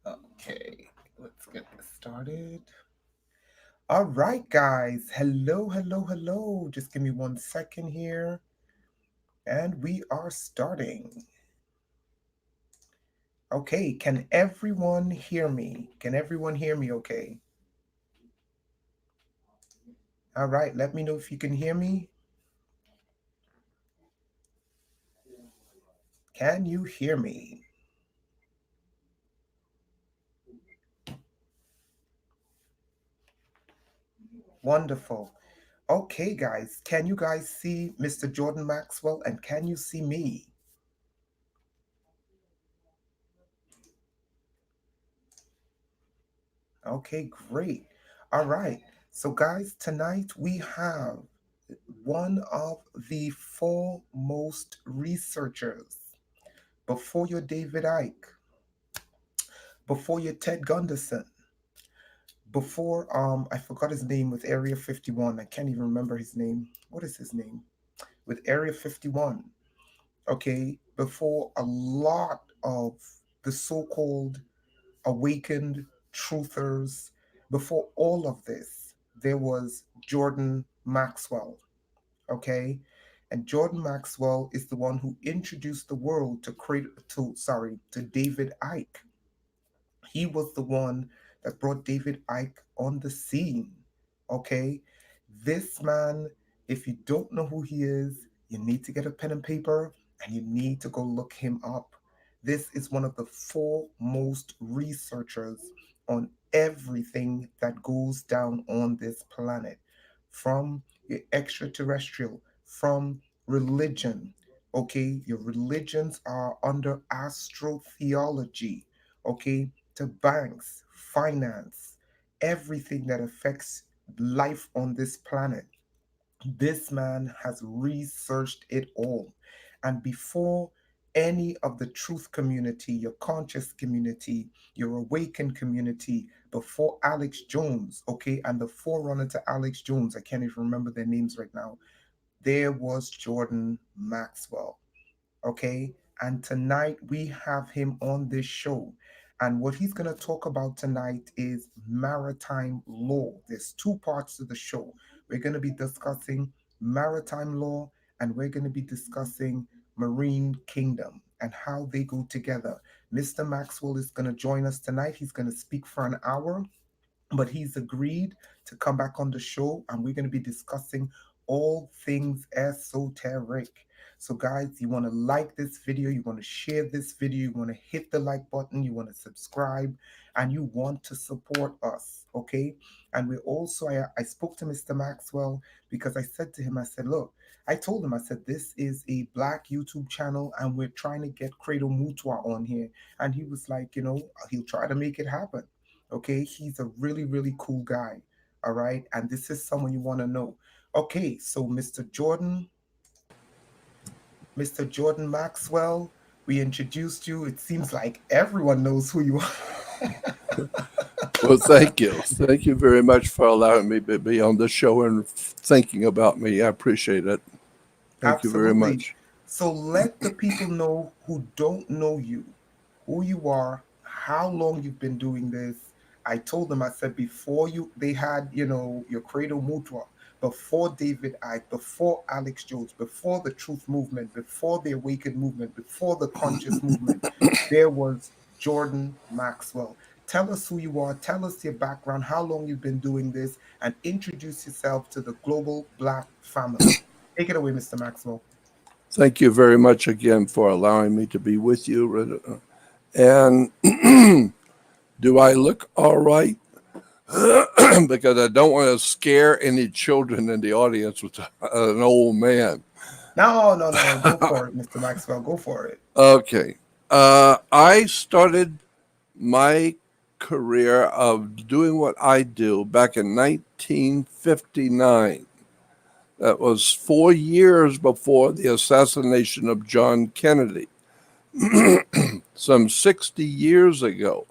Okay, let's get this started. All right, guys. Hello, hello, hello. Just give me 1 second here. And we are starting. Okay, can everyone hear me? Can everyone hear me okay? All right, let me know if you can hear me. Can you hear me? Wonderful. Okay, guys, can you guys see Mr. Jordan Maxwell and can you see me? Okay, great. All right. So, guys, tonight we have one of the foremost researchers before your David Icke, before your Ted Gunderson, before I forgot his name with Area 51. I can't even remember his name. What is his name? With Area 51. Okay, before a lot of the so-called awakened truthers, before all of this, there was Jordan Maxwell. Okay, and Jordan Maxwell is the one who introduced the world to David Icke. He was the one that brought David Icke on the scene. Okay, this man, if you don't know who he is, you need to get a pen and paper and you need to go look him up. This is one of the foremost researchers on everything that goes down on this planet, from your extraterrestrial, from religion. Okay, your religions are under astrotheology. Okay, to banks, finance, everything that affects life on this planet. This man has researched it all. And before any of the truth community, your conscious community, your awakened community, before Alex Jones, okay, and the forerunner to Alex Jones, I can't even remember their names right now, there was Jordan Maxwell. Okay. And tonight we have him on this show. And what he's going to talk about tonight is maritime law. There's two parts to the show. We're going to be discussing maritime law and we're going to be discussing marine kingdom and how they go together. Mr. Maxwell is going to join us tonight. He's going to speak for an hour, but he's agreed to come back on the show and we're going to be discussing all things esoteric. So guys, you want to like this video, you want to share this video, you want to hit the like button, you want to subscribe, and you want to support us, okay? And we also, I spoke to Mr. Maxwell because I said to him, I said, look, I told him, I said, this is a black YouTube channel and we're trying to get Credo Mutwa on here. And he was like, he'll try to make it happen. Okay, he's a really, really cool guy. All right, and this is someone you want to know. Okay, so Mr. Jordan Maxwell, we introduced you. It seems like everyone knows who you are. Well, thank you. Thank you very much for allowing me to be on the show and thinking about me. I appreciate it. Thank you very Absolutely. much. So let the people know who don't know you, who you are, how long you've been doing this. I told them, I said, before they had, your Credo Mutwa, before David Icke, before Alex Jones, before the Truth Movement, before the Awakened Movement, before the Conscious Movement, there was Jordan Maxwell. Tell us who you are, tell us your background, how long you've been doing this, and introduce yourself to the global Black family. Take it away, Mr. Maxwell. Thank you very much again for allowing me to be with you. And do I look all right? Because I don't want to scare any children in the audience with an old man. No, no, no. Go for it, Mr. Maxwell. Go for it. Okay. I started my career of doing what I do back in 1959. That was 4 years before the assassination of John Kennedy, some 60 years ago.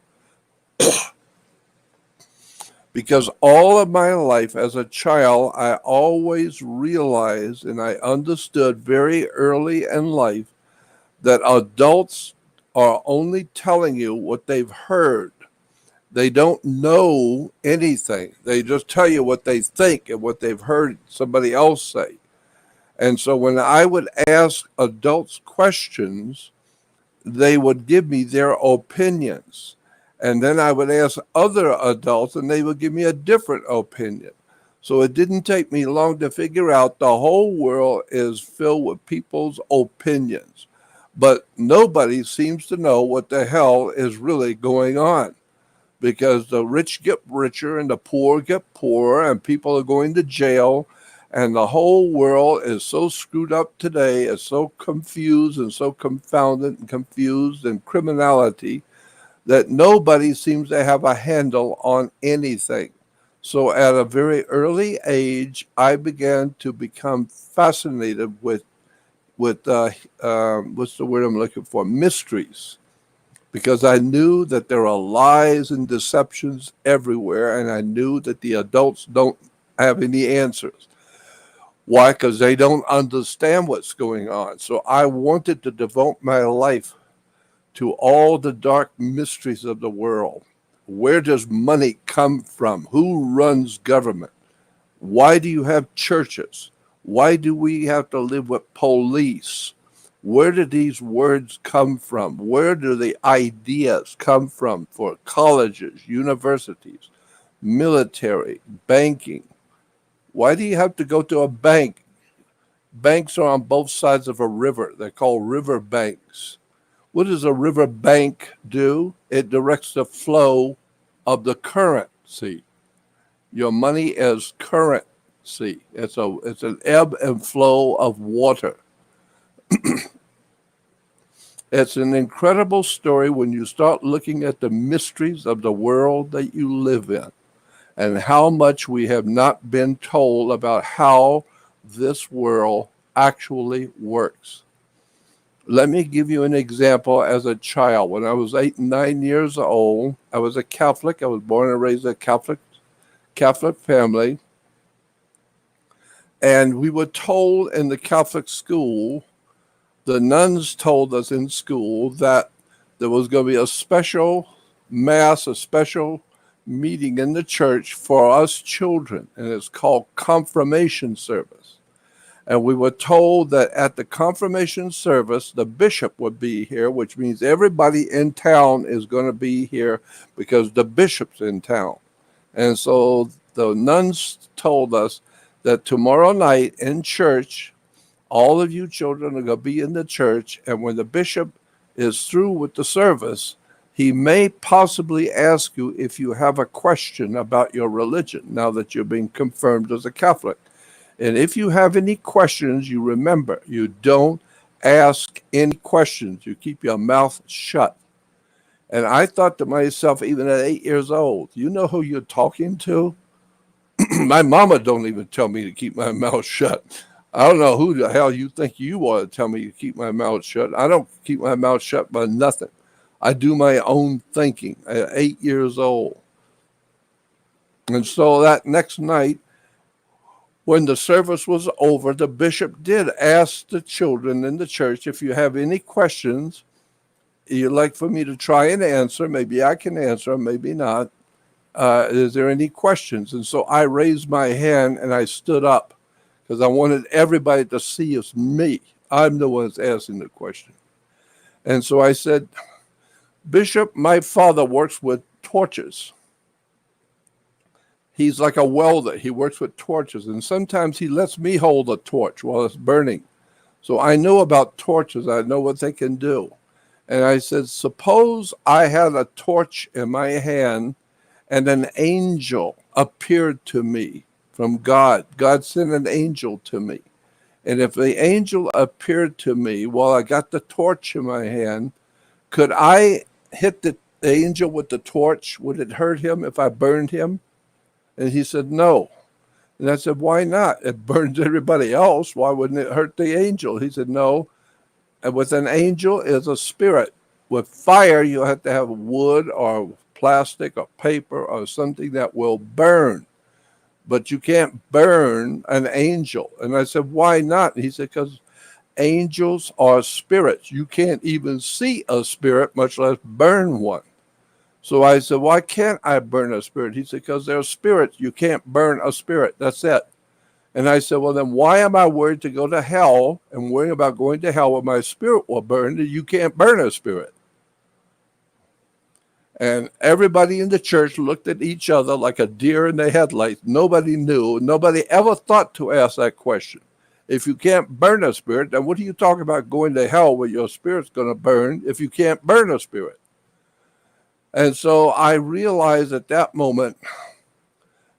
Because all of my life as a child, I always realized and I understood very early in life that adults are only telling you what they've heard. They don't know anything. They just tell you what they think and what they've heard somebody else say. And so when I would ask adults questions, they would give me their opinions. And then I would ask other adults, and they would give me a different opinion. So it didn't take me long to figure out the whole world is filled with people's opinions. But nobody seems to know what the hell is really going on, because the rich get richer and the poor get poorer, and people are going to jail. And the whole world is so screwed up today, is so confused and so confounded and confused in criminality, that nobody seems to have a handle on anything. So at a very early age, I began to become fascinated with what's the word I'm looking for? Mysteries, because I knew that there are lies and deceptions everywhere, and I knew that the adults don't have any answers. Why? Because they don't understand what's going on. So I wanted to devote my life to all the dark mysteries of the world. Where does money come from? Who runs government? Why do you have churches? Why do we have to live with police? Where do these words come from? Where do the ideas come from for colleges, universities, military, banking? Why do you have to go to a bank? Banks are on both sides of a river. They're called river banks. What does a river bank do? It directs the flow of the currency. Your money is currency. It's an ebb and flow of water. It's an incredible story when you start looking at the mysteries of the world that you live in, and how much we have not been told about how this world actually works. Let me give you an example as a child. When I was 8 and 9 years old, I was a Catholic. I was born and raised in a Catholic family. And we were told in the Catholic school, the nuns told us in school that there was going to be a special mass, a special meeting in the church for us children, and it's called confirmation service. And we were told that at the confirmation service, the bishop would be here, which means everybody in town is going to be here because the bishop's in town. And so the nuns told us that tomorrow night in church, all of you children are going to be in the church, and when the bishop is through with the service, he may possibly ask you if you have a question about your religion now that you're being confirmed as a Catholic. And if you have any questions, you remember, you don't ask any questions. You keep your mouth shut. And I thought to myself, even at 8 years old, you know who you're talking to? My mama don't even tell me to keep my mouth shut. I don't know who the hell you think you are to tell me to keep my mouth shut. I don't keep my mouth shut by nothing. I do my own thinking at 8 years old. And so that next night, when the service was over, the bishop did ask the children in the church, if you have any questions you'd like for me to try and answer, maybe I can answer, maybe not. Is there any questions? And so I raised my hand and I stood up because I wanted everybody to see it's me. I'm the one that's asking the question. And so I said, Bishop, my father works with torches. He's like a welder. He works with torches. And sometimes he lets me hold a torch while it's burning. So I know about torches. I know what they can do. And I said, suppose I had a torch in my hand and an angel appeared to me from God. God sent an angel to me. And if the angel appeared to me while I got the torch in my hand, could I hit the angel with the torch? Would it hurt him if I burned him? And he said, no. And I said, why not? It burns everybody else. Why wouldn't it hurt the angel? He said, no. And with an angel is a spirit. With fire, you have to have wood or plastic or paper or something that will burn. But you can't burn an angel. And I said, why not? And he said, because angels are spirits. You can't even see a spirit, much less burn one. So I said, why can't I burn a spirit? He said, because they're spirits. You can't burn a spirit. That's it. And I said, well, then why am I worried to go to hell and worrying about going to hell where my spirit will burn? You can't burn a spirit. And everybody in the church looked at each other like a deer in the headlights. Nobody knew. Nobody ever thought to ask that question. If you can't burn a spirit, then what are you talking about going to hell where your spirit's going to burn if you can't burn a spirit? And so I realized at that moment,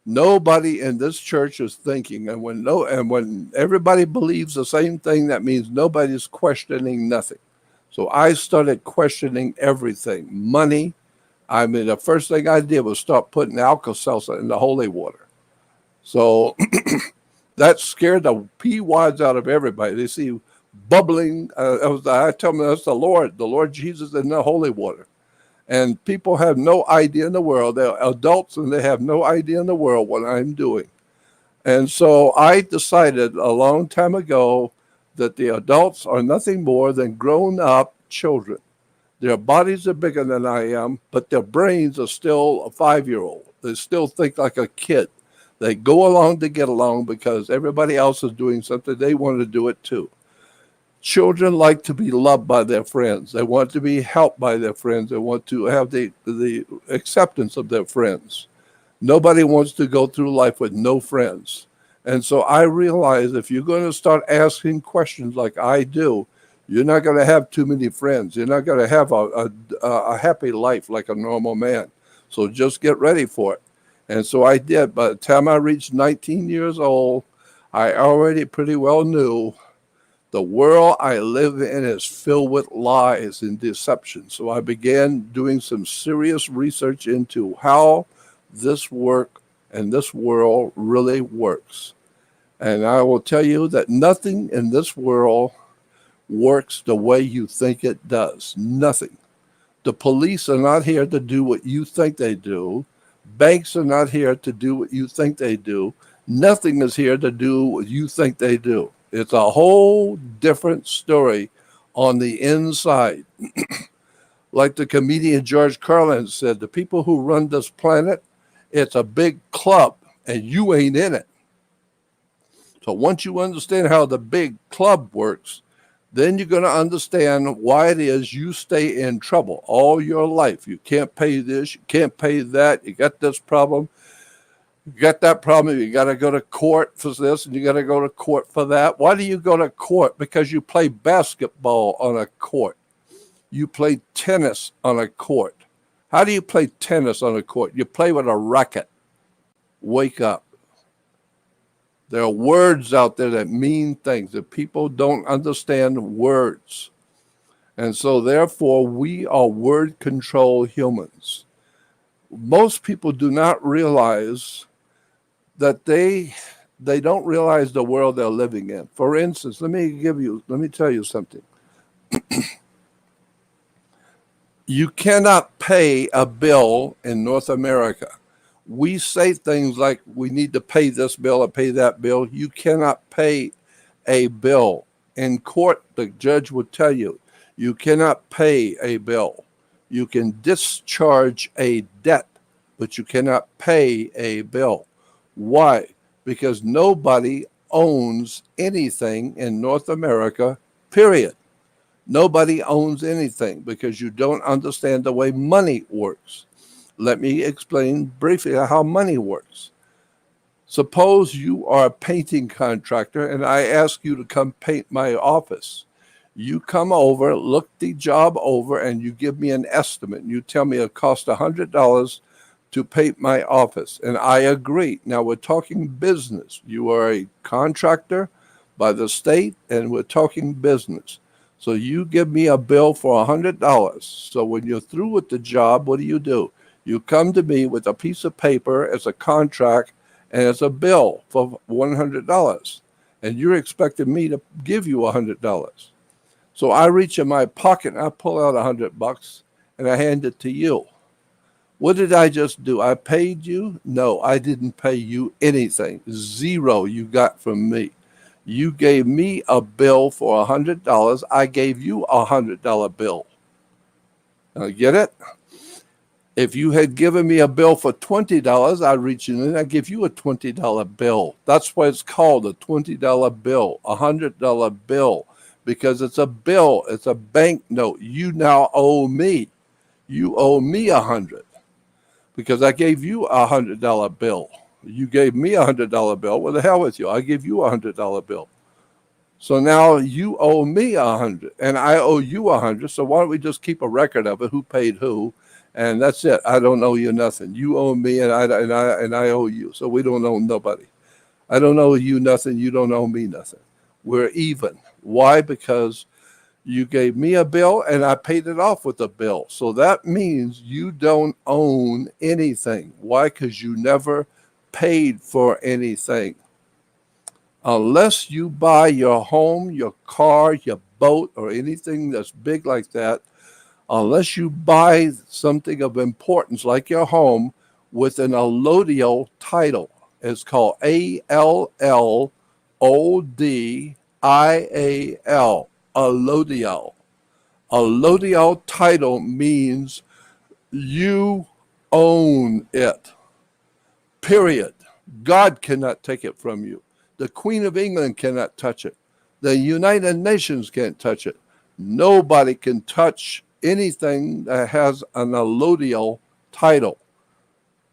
nobody in this church is thinking. And when everybody believes the same thing, that means nobody's questioning nothing. So I started questioning everything. Money. I mean, the first thing I did was start putting Alka-Seltzer in the holy water. So that scared the pea wads out of everybody. They see bubbling. I tell them that's the Lord Jesus in the holy water. And people have no idea in the world. They're adults and they have no idea in the world what I'm doing. And so I decided a long time ago that the adults are nothing more than grown up children. Their bodies are bigger than I am, but their brains are still a 5-year-old. They still think like a kid. They go along to get along because everybody else is doing something. They want to do it too. Children like to be loved by their friends. They want to be helped by their friends. They want to have the acceptance of their friends. Nobody wants to go through life with no friends. And so I realize if you're going to start asking questions like I do, you're not going to have too many friends. You're not going to have a happy life like a normal man. So just get ready for it. And so I did. By the time I reached 19 years old, I already pretty well knew the world I live in is filled with lies and deception. So I began doing some serious research into how this work and this world really works. And I will tell you that nothing in this world works the way you think it does. Nothing. The police are not here to do what you think they do. Banks are not here to do what you think they do. Nothing is here to do what you think they do. It's a whole different story on the inside. Like the comedian George Carlin said, the people who run this planet, it's a big club and you ain't in it. So once you understand how the big club works, then you're going to understand why it is you stay in trouble all your life. You can't pay this, you can't pay that, you got this problem, you got that problem, you got to go to court for this, and you got to go to court for that. Why do you go to court? Because you play basketball on a court. You play tennis on a court. How do you play tennis on a court? You play with a racket. Wake up. There are words out there that mean things, that people don't understand words. And so therefore, we are word control humans. Most people do not realize that they don't realize the world they're living in. For instance, let me tell you something. You cannot pay a bill in North America. We say things like we need to pay this bill or pay that bill. You cannot pay a bill. In court, the judge would tell you, you cannot pay a bill. You can discharge a debt, but you cannot pay a bill. Why? Because nobody owns anything in North America, period. Nobody owns anything because you don't understand the way money works. Let me explain briefly how money works. Suppose you are a painting contractor and I ask you to come paint my office. You come over, look the job over, and you give me an estimate. You tell me it costs $100 to paint my office, and I agree. Now we're talking business. You are a contractor by the state, and we're talking business. So you give me a bill for $100. So when you're through with the job, what do? You come to me with a piece of paper as a contract and as a bill for $100. And you're expecting me to give you $100. So I reach in my pocket and I pull out $100 and I hand it to you. What did I just do? I paid you? No, I didn't pay you anything. Zero you got from me. You gave me a bill for $100. I gave you a $100 bill. Now, get it? If you had given me a bill for $20, I'd reach in and I'd give you a $20 bill. That's why it's called a $20 bill, a $100 bill, because it's a bill, it's a bank note. You now owe me. You owe me 100 because I gave you $100 bill. You gave me $100 bill. What the hell with you? I give you $100 bill. So now you owe me 100 and I owe you 100. So why don't we just keep a record of it, who paid who, and that's it. I don't owe you nothing. You owe me and I owe you. So we don't owe nobody. I don't owe you nothing. You don't owe me nothing. We're even. Why? Because you gave me a bill and I paid it off with a bill. So that means you don't own anything. Why? Because you never paid for anything. Unless you buy your home, your car, your boat, or anything that's big like that, unless you buy something of importance like your home with an allodial title, it's called Allodial, allodial. Allodial title means you own it, period. God cannot take it from you. The Queen of England cannot touch it. The United Nations can't touch it. Nobody can touch anything that has an allodial title.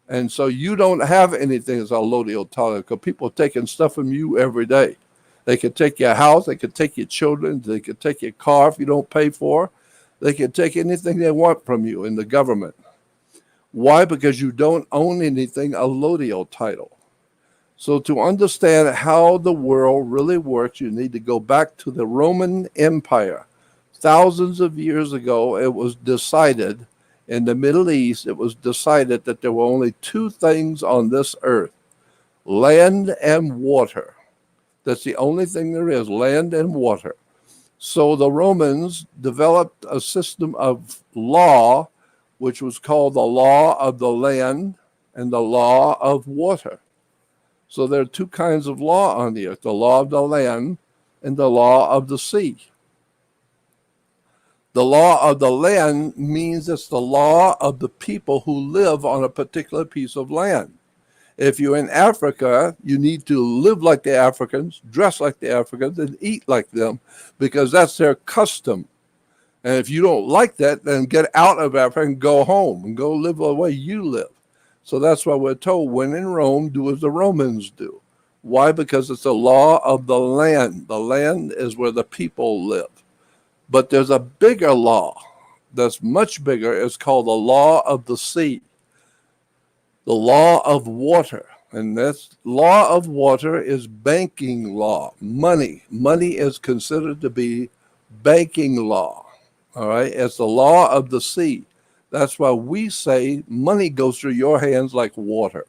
And so you don't have anything that's allodial title because people are taking stuff from you every day. They could take your house, they could take your children, they could take your car if you don't pay for. They could take anything they want from you in the government. Why? Because you don't own anything allodial title. So to understand how the world really works, you need to go back to the Roman Empire. Thousands of years ago, it was decided in the Middle East, it was decided that there were only two things on this earth, land and water. That's the only thing there is, land and water. So the Romans developed a system of law, which was called the law of the land and the law of water. So there are two kinds of law on the earth, the law of the land and the law of the sea. The law of the land means it's the law of the people who live on a particular piece of land. If you're in Africa, you need to live like the Africans, dress like the Africans, and eat like them because that's their custom. And if you don't like that, then get out of Africa and go home and go live the way you live. So that's why we're told, when in Rome, do as the Romans do. Why? Because it's the law of the land. The land is where the people live. But there's a bigger law that's much bigger. It's called the law of the sea, the law of water. And this law of water is banking law, money. Money is considered to be banking law. All right, it's the law of the sea. That's why we say money goes through your hands like water.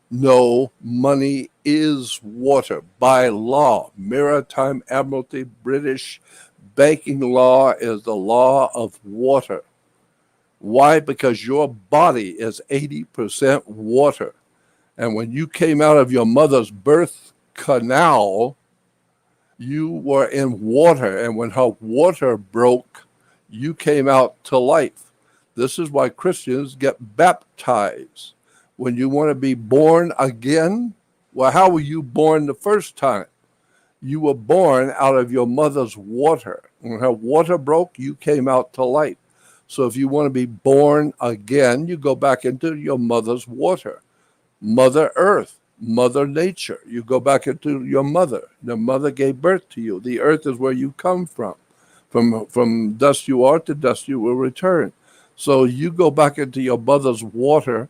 No, money is water by law. Maritime Admiralty, British banking law is the law of water. Why? Because your body is 80% water. And when you came out of your mother's birth canal, you were in water. And when her water broke, you came out to life. This is why Christians get baptized. When you want to be born again, well, how were you born the first time? You were born out of your mother's water. When her water broke, you came out to life. So if you want to be born again, you go back into your mother's water. Mother Earth, Mother Nature. You go back into your mother. The mother gave birth to you. The earth is where you come from. From dust you are, to dust you will return. So you go back into your mother's water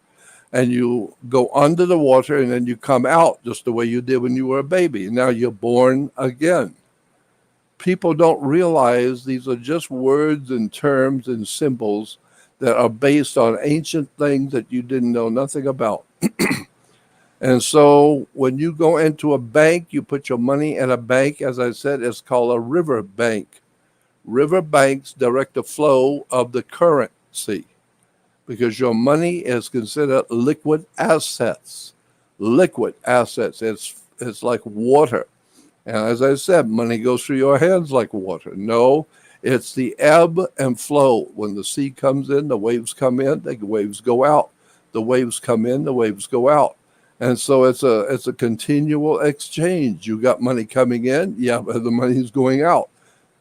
and you go under the water and then you come out just the way you did when you were a baby. Now you're born again. People don't realize these are just words and terms and symbols that are based on ancient things that you didn't know nothing about. And so when you go into a bank, you put your money in a bank. As I said, it's called a river bank. River banks direct the flow of the currency because your money is considered liquid assets. Liquid assets. It's like water. And as I said, money goes through your hands like water. No, It's the ebb and flow. When the sea comes in, the waves come in, the waves go out. The waves come in, the waves go out. And so it's a continual exchange. You got money coming in, yeah, but the money's going out.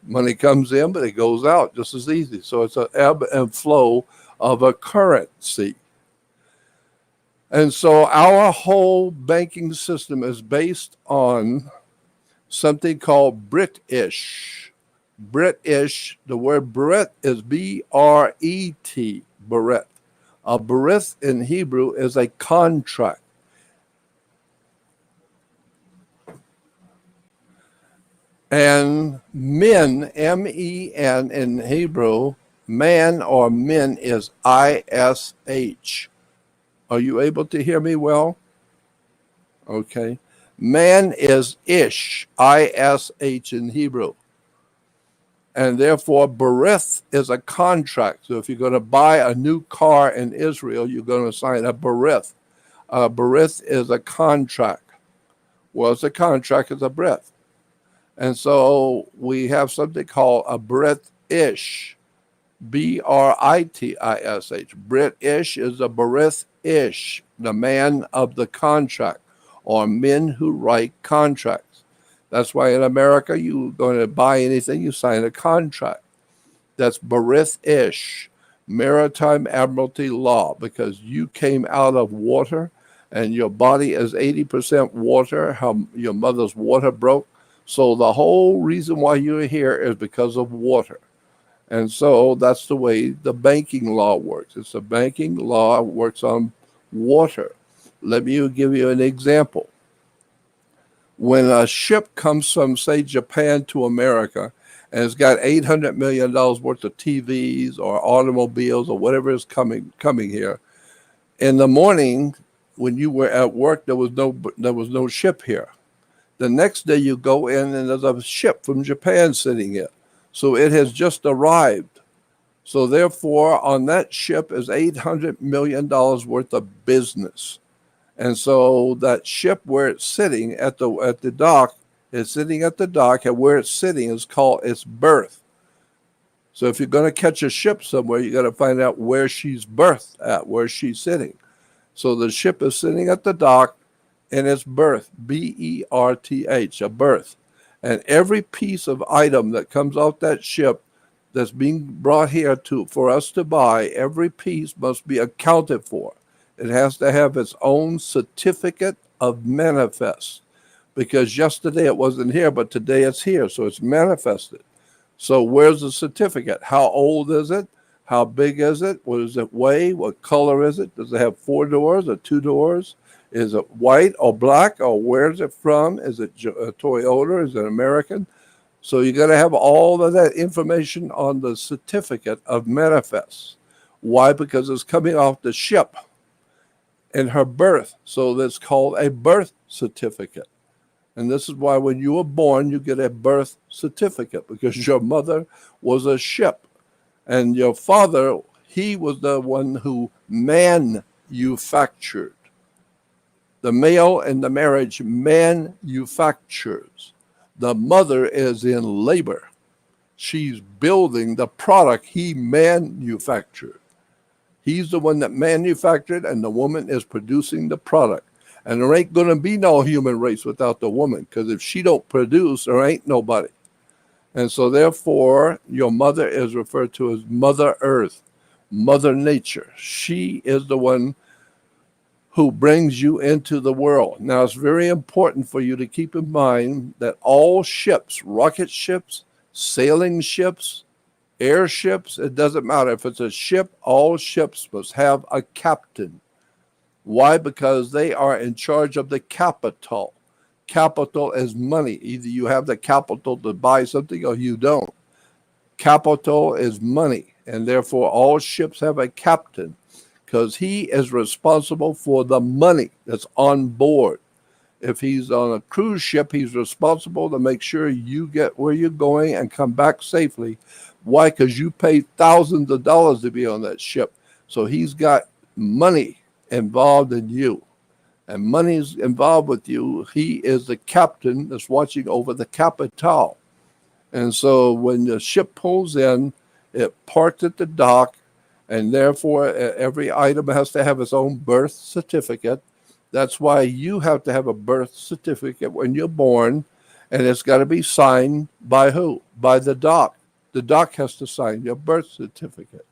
Money comes in, but it goes out just as easy. So it's an ebb and flow of a currency. And so our whole banking system is based on something called British. British, the word Brit is B-R-E-T, Beret. A berith in Hebrew is a contract. And men, M-E-N in Hebrew, man or min is I-S-H. Are you able to hear me well? Okay. Man is ish, I-S-H in Hebrew. And therefore, berith is a contract. So if you're going to buy a new car in Israel, you're going to sign a berith. A berith is a contract. Well, it's a contract, it's a berith. And so we have something called a Brit-ish, British. British is a berith-ish, the man of the contract, or men who write contracts. That's why in America, you're going to buy anything, you sign a contract. That's berith-ish, maritime admiralty law, because you came out of water and your body is 80% water, how your mother's water broke. So the whole reason why you're here is because of water. And so that's the way the banking law works. It's a banking law works on water. Let me give you an example. When a ship comes from, say, Japan to America, and it's got $800 million worth of TVs or automobiles or whatever is coming here, in the morning when you were at work, there was no ship here. The next day you go in and there's a ship from Japan sitting here. So it has just arrived. So therefore, on that ship is $800 million worth of business. And so that ship where it's sitting at the dock is sitting at the dock, and where it's sitting is called its berth. So if you're going to catch a ship somewhere, you got to find out where she's berthed at, where she's sitting. So the ship is sitting at the dock in its berth, B-E-R-T-H, a berth. And every piece of item that comes off that ship that's being brought here for us to buy, every piece must be accounted for. It has to have its own certificate of manifest, because yesterday it wasn't here, but today it's here, so it's manifested. So where's the certificate? How old is it? How big is it? What does it weigh? What color is it? Does it have 4 doors or 2 doors? Is it white or black, or where is it from? Is it Toyota? Is it American? So you got to have all of that information on the certificate of manifest. Why? Because it's coming off the ship in her birth. So that's called a birth certificate. And this is why when you were born, you get a birth certificate, because your mother was a ship. And your father, he was the one who manufactured. The male in the marriage manufactures. The mother is in labor. She's building the product he manufactured. He's the one that manufactured, and the woman is producing the product. And there ain't going to be no human race without the woman, because if she don't produce, there ain't nobody. And so therefore, your mother is referred to as Mother Earth, Mother Nature. She is the one who brings you into the world. Now, it's very important for you to keep in mind that all ships, rocket ships, sailing ships, airships, it doesn't matter. If it's a ship, all ships must have a captain. Why? Because they are in charge of the capital. Capital is money. Either you have the capital to buy something or you don't. Capital is money, and therefore all ships have a captain, because he is responsible for the money that's on board. If he's on a cruise ship, he's responsible to make sure you get where you're going and come back safely. Why? Because you paid thousands of dollars to be on that ship. So he's got money involved in you, and money's involved with you. He is the captain that's watching over the capital. And so when the ship pulls in, it parked at the dock, and therefore every item has to have its own birth certificate. That's why you have to have a birth certificate when you're born, and it's got to be signed by who? By the dock. The dock has to sign your birth certificate.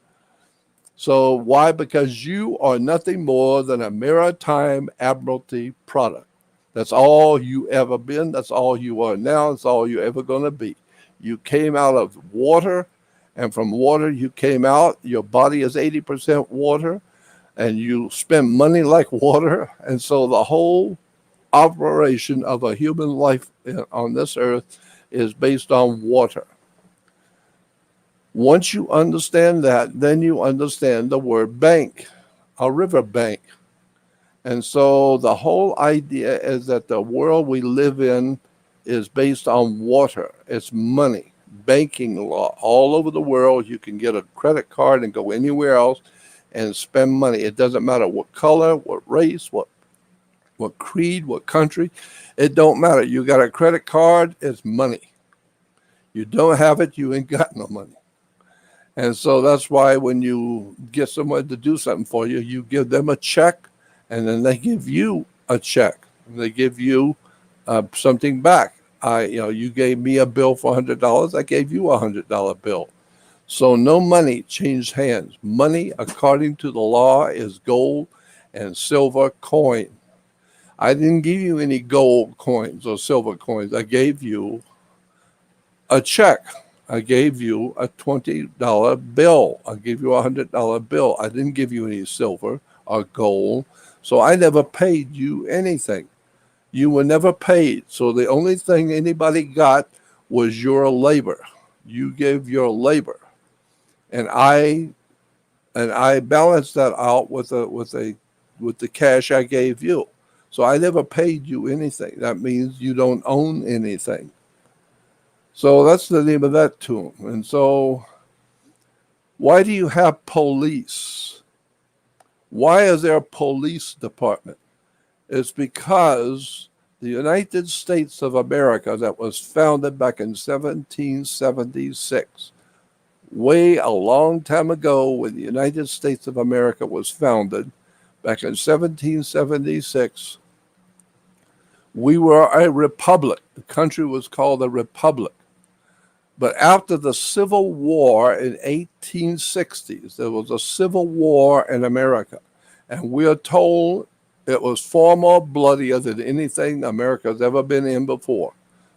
So why? Because you are nothing more than a maritime admiralty product. That's all you ever been. That's all you are now. That's all you're ever going to be. You came out of water, and from water you came out. Your body is 80% water, and you spend money like water. And so the whole operation of a human life on this earth is based on water. Once you understand that, then you understand the word bank, a river bank. And so the whole idea is that the world we live in is based on water, it's money, banking law. All over the world, you can get a credit card and go anywhere else and spend money. It doesn't matter what color, what race, what creed, what country. It don't matter. You got a credit card, it's money. You don't have it, you ain't got no money. And so that's why when you get someone to do something for you, you give them a check, and then they give you a check. They give you something back. You gave me a bill for $100. I gave you $100 bill. So no money changed hands. Money, according to the law, is gold and silver coin. I didn't give you any gold coins or silver coins. I gave you a check. I gave you a $20 bill. I gave you a $100 bill. I didn't give you any silver or gold. So I never paid you anything. You were never paid. So the only thing anybody got was your labor. You gave your labor. And I balanced that out with the cash I gave you. So I never paid you anything. That means you don't own anything. So that's the name of that tune. And so, why do you have police? Why is there a police department? It's because the United States of America, that was founded back in 1776, way a long time ago, when the United States of America was founded, back in 1776, we were a republic. The country was called a republic. But after the Civil War in 1860s, there was a civil war in America. And we are told it was far more bloodier than anything America's ever been in before.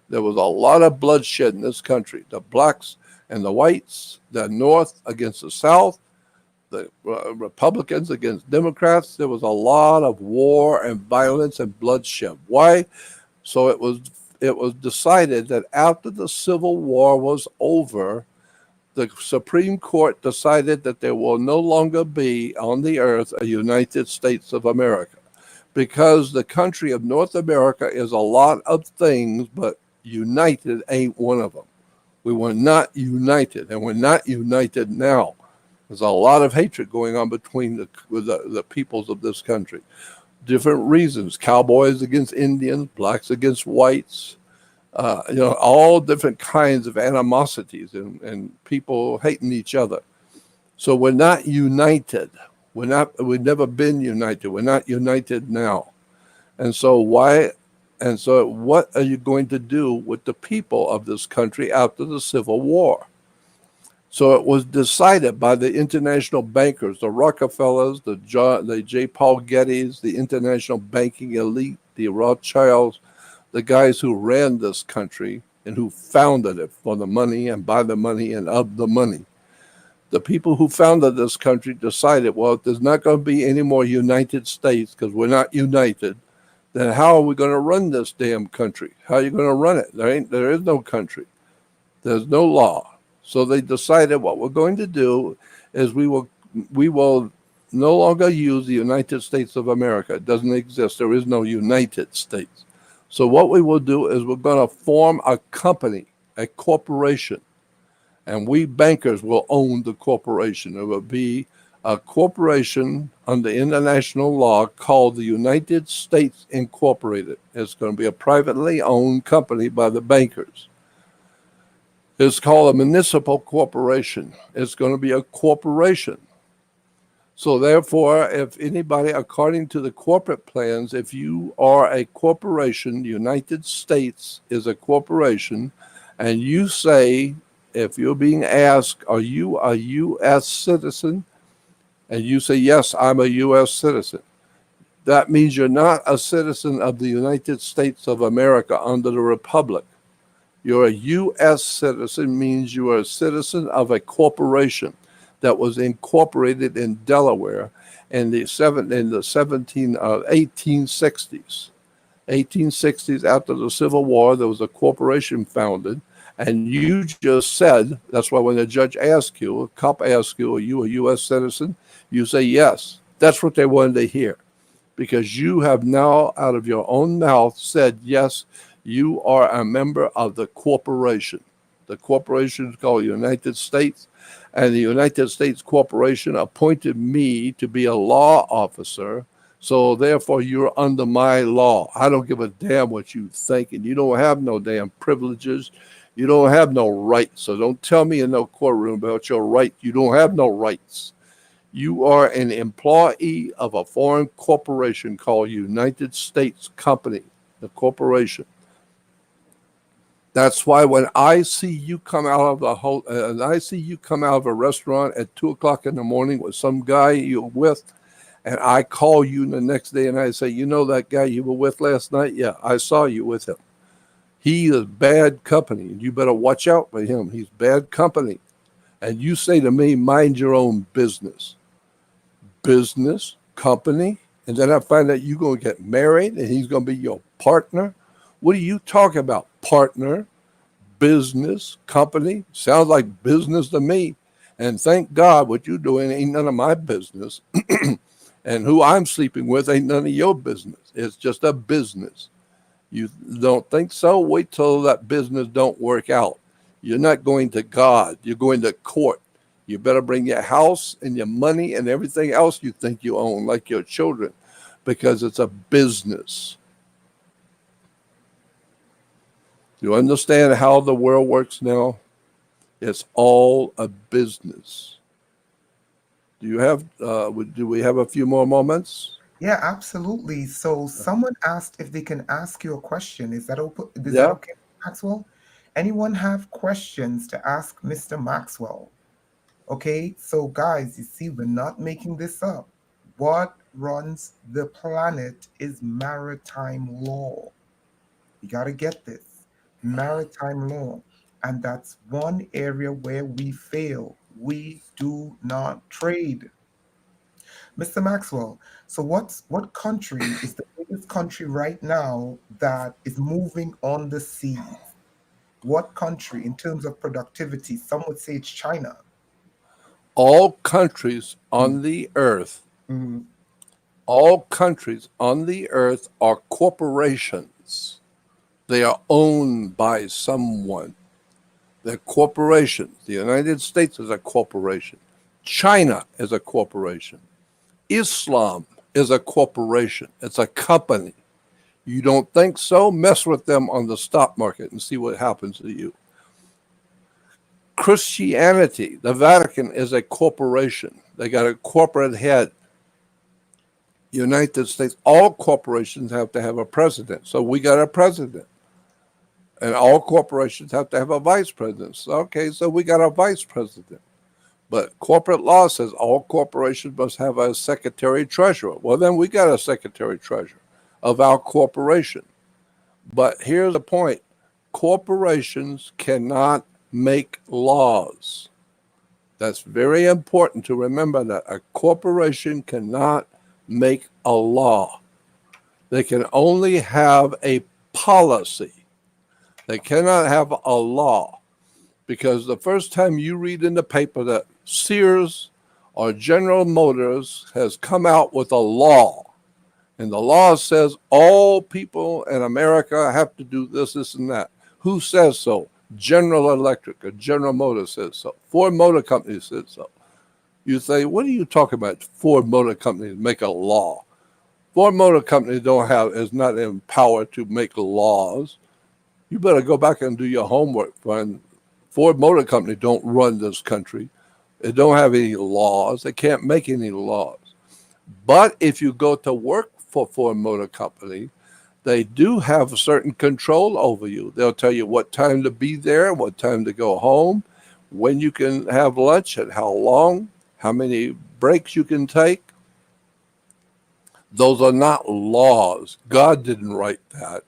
There was a lot of bloodshed in this country. The blacks and the whites, the North against the South, the Republicans against Democrats. There was a lot of war and violence and bloodshed. Why? So it was decided that after the Civil War was over, the Supreme Court decided that there will no longer be on the earth a United States of America, because the country of North America is a lot of things, but united ain't one of them. We were not united, and we're not united now. There's a lot of hatred going on between the peoples of this country. Different reasons: cowboys against Indians, blacks against whites, all different kinds of animosities and people hating each other. So we're not united. We've never been united. We're not united now. And so why? And so what are you going to do with the people of this country after the Civil War? So it was decided by the international bankers, the Rockefellers, the J. Paul Gettys, the international banking elite, the Rothschilds, the guys who ran this country and who founded it for the money and by the money and of the money. The people who founded this country decided, well, if there's not going to be any more United States because we're not united, then how are we going to run this damn country? How are you going to run it? There is no country. There's no law. So they decided what we're going to do is we will no longer use the United States of America. It doesn't exist. There is no United States. So what we will do is we're going to form a company, a corporation, and we bankers will own the corporation. It will be a corporation under international law called the United States Incorporated. It's going to be a privately owned company by the bankers. It's called a municipal corporation. It's going to be a corporation. So therefore, if anybody, according to the corporate plans, if you are a corporation, the United States is a corporation, and you say, if you're being asked, are you a U.S. citizen? And you say, yes, I'm a U.S. citizen. That means you're not a citizen of the United States of America under the Republic. You're a U.S. citizen means you are a citizen of a corporation that was incorporated in Delaware in the 1860s. 1860s, after the Civil War, there was a corporation founded, and you just said, that's why when the judge asks you, a cop asks you, are you a U.S. citizen? You say yes. That's what they wanted to hear, because you have now, out of your own mouth, said, yes, you are a member of the corporation. The corporation is called United States, and the United States Corporation appointed me to be a law officer. So therefore, you're under my law. I don't give a damn what you think, and you don't have no damn privileges. You don't have no rights. So don't tell me in no courtroom about your right. You don't have no rights. You are an employee of a foreign corporation called United States Company, the corporation. That's why when I see you come out of I see you come out of a restaurant at 2 o'clock in the morning with some guy you're with, and I call you the next day and I say, you know that guy you were with last night? Yeah, I saw you with him. He is bad company, and you better watch out for him. He's bad company. And you say to me, mind your own business. Business, company, and then I find out you're going to get married and he's going to be your partner. What are you talking about? Partner, business, company? Sounds like business to me. And thank God what you're doing ain't none of my business. And who I'm sleeping with ain't none of your business. It's just a business. You don't think so? Wait till that business don't work out. You're not going to God. You're going to court. You better bring your house and your money and everything else you think you own, like your children, because it's a business. You understand how the world works now? It's all a business. Do we have a few more moments? Yeah, absolutely. So someone asked if they can ask you a question. Is that open? Is that Yeah. okay, Maxwell? Anyone have questions to ask Mr. Maxwell? Okay, so guys, you see, we're not making this up. What runs the planet is maritime law. You got to get this, maritime law. And that's one area where we fail. We do not trade. Mr. Maxwell, so what country is the biggest country right now that is moving on the seas? What country in terms of productivity? Some would say it's China. All countries Mm, on the earth, mm, all countries on the earth are corporations. They are owned by someone. They're corporations. The United States is a corporation. China is a corporation. Islam is a corporation. It's a company. You don't think so? Mess with them on the stock market and see what happens to you. Christianity, the Vatican is a corporation. They got a corporate head. United States, all corporations have to have a president. So we got a president. And all corporations have to have a vice president. So, okay, so we got a vice president. But corporate law says all corporations must have a secretary treasurer. Well, then we got a secretary treasurer of our corporation. But here's the point: corporations cannot make laws. That's very important to remember, that a corporation cannot make a law. They can only have a policy. They cannot have a law, because the first time you read in the paper that Sears or General Motors has come out with a law, and the law says all people in America have to do this, this, and that. Who says so? General Electric or General Motors says so. Ford Motor Company says so. You say, what are you talking about? Ford Motor Company make a law. Ford Motor Company is not empowered to make laws. You better go back and do your homework, friend. Ford Motor Company don't run this country. They don't have any laws. They can't make any laws. But if you go to work for Ford Motor Company, they do have a certain control over you. They'll tell you what time to be there, what time to go home, when you can have lunch, and how long, how many breaks you can take. Those are not laws. God didn't write that.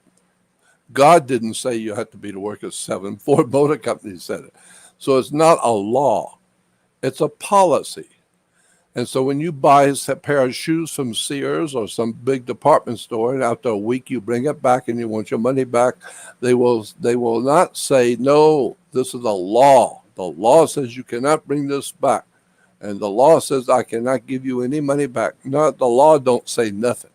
God didn't say you have to be to work at 7. Ford Motor Company said it. So it's not a law. It's a policy. And so when you buy a pair of shoes from Sears or some big department store, and after a week you bring it back and you want your money back, they will not say, no, this is a law. The law says you cannot bring this back. And the law says I cannot give you any money back. No, the law don't say nothing.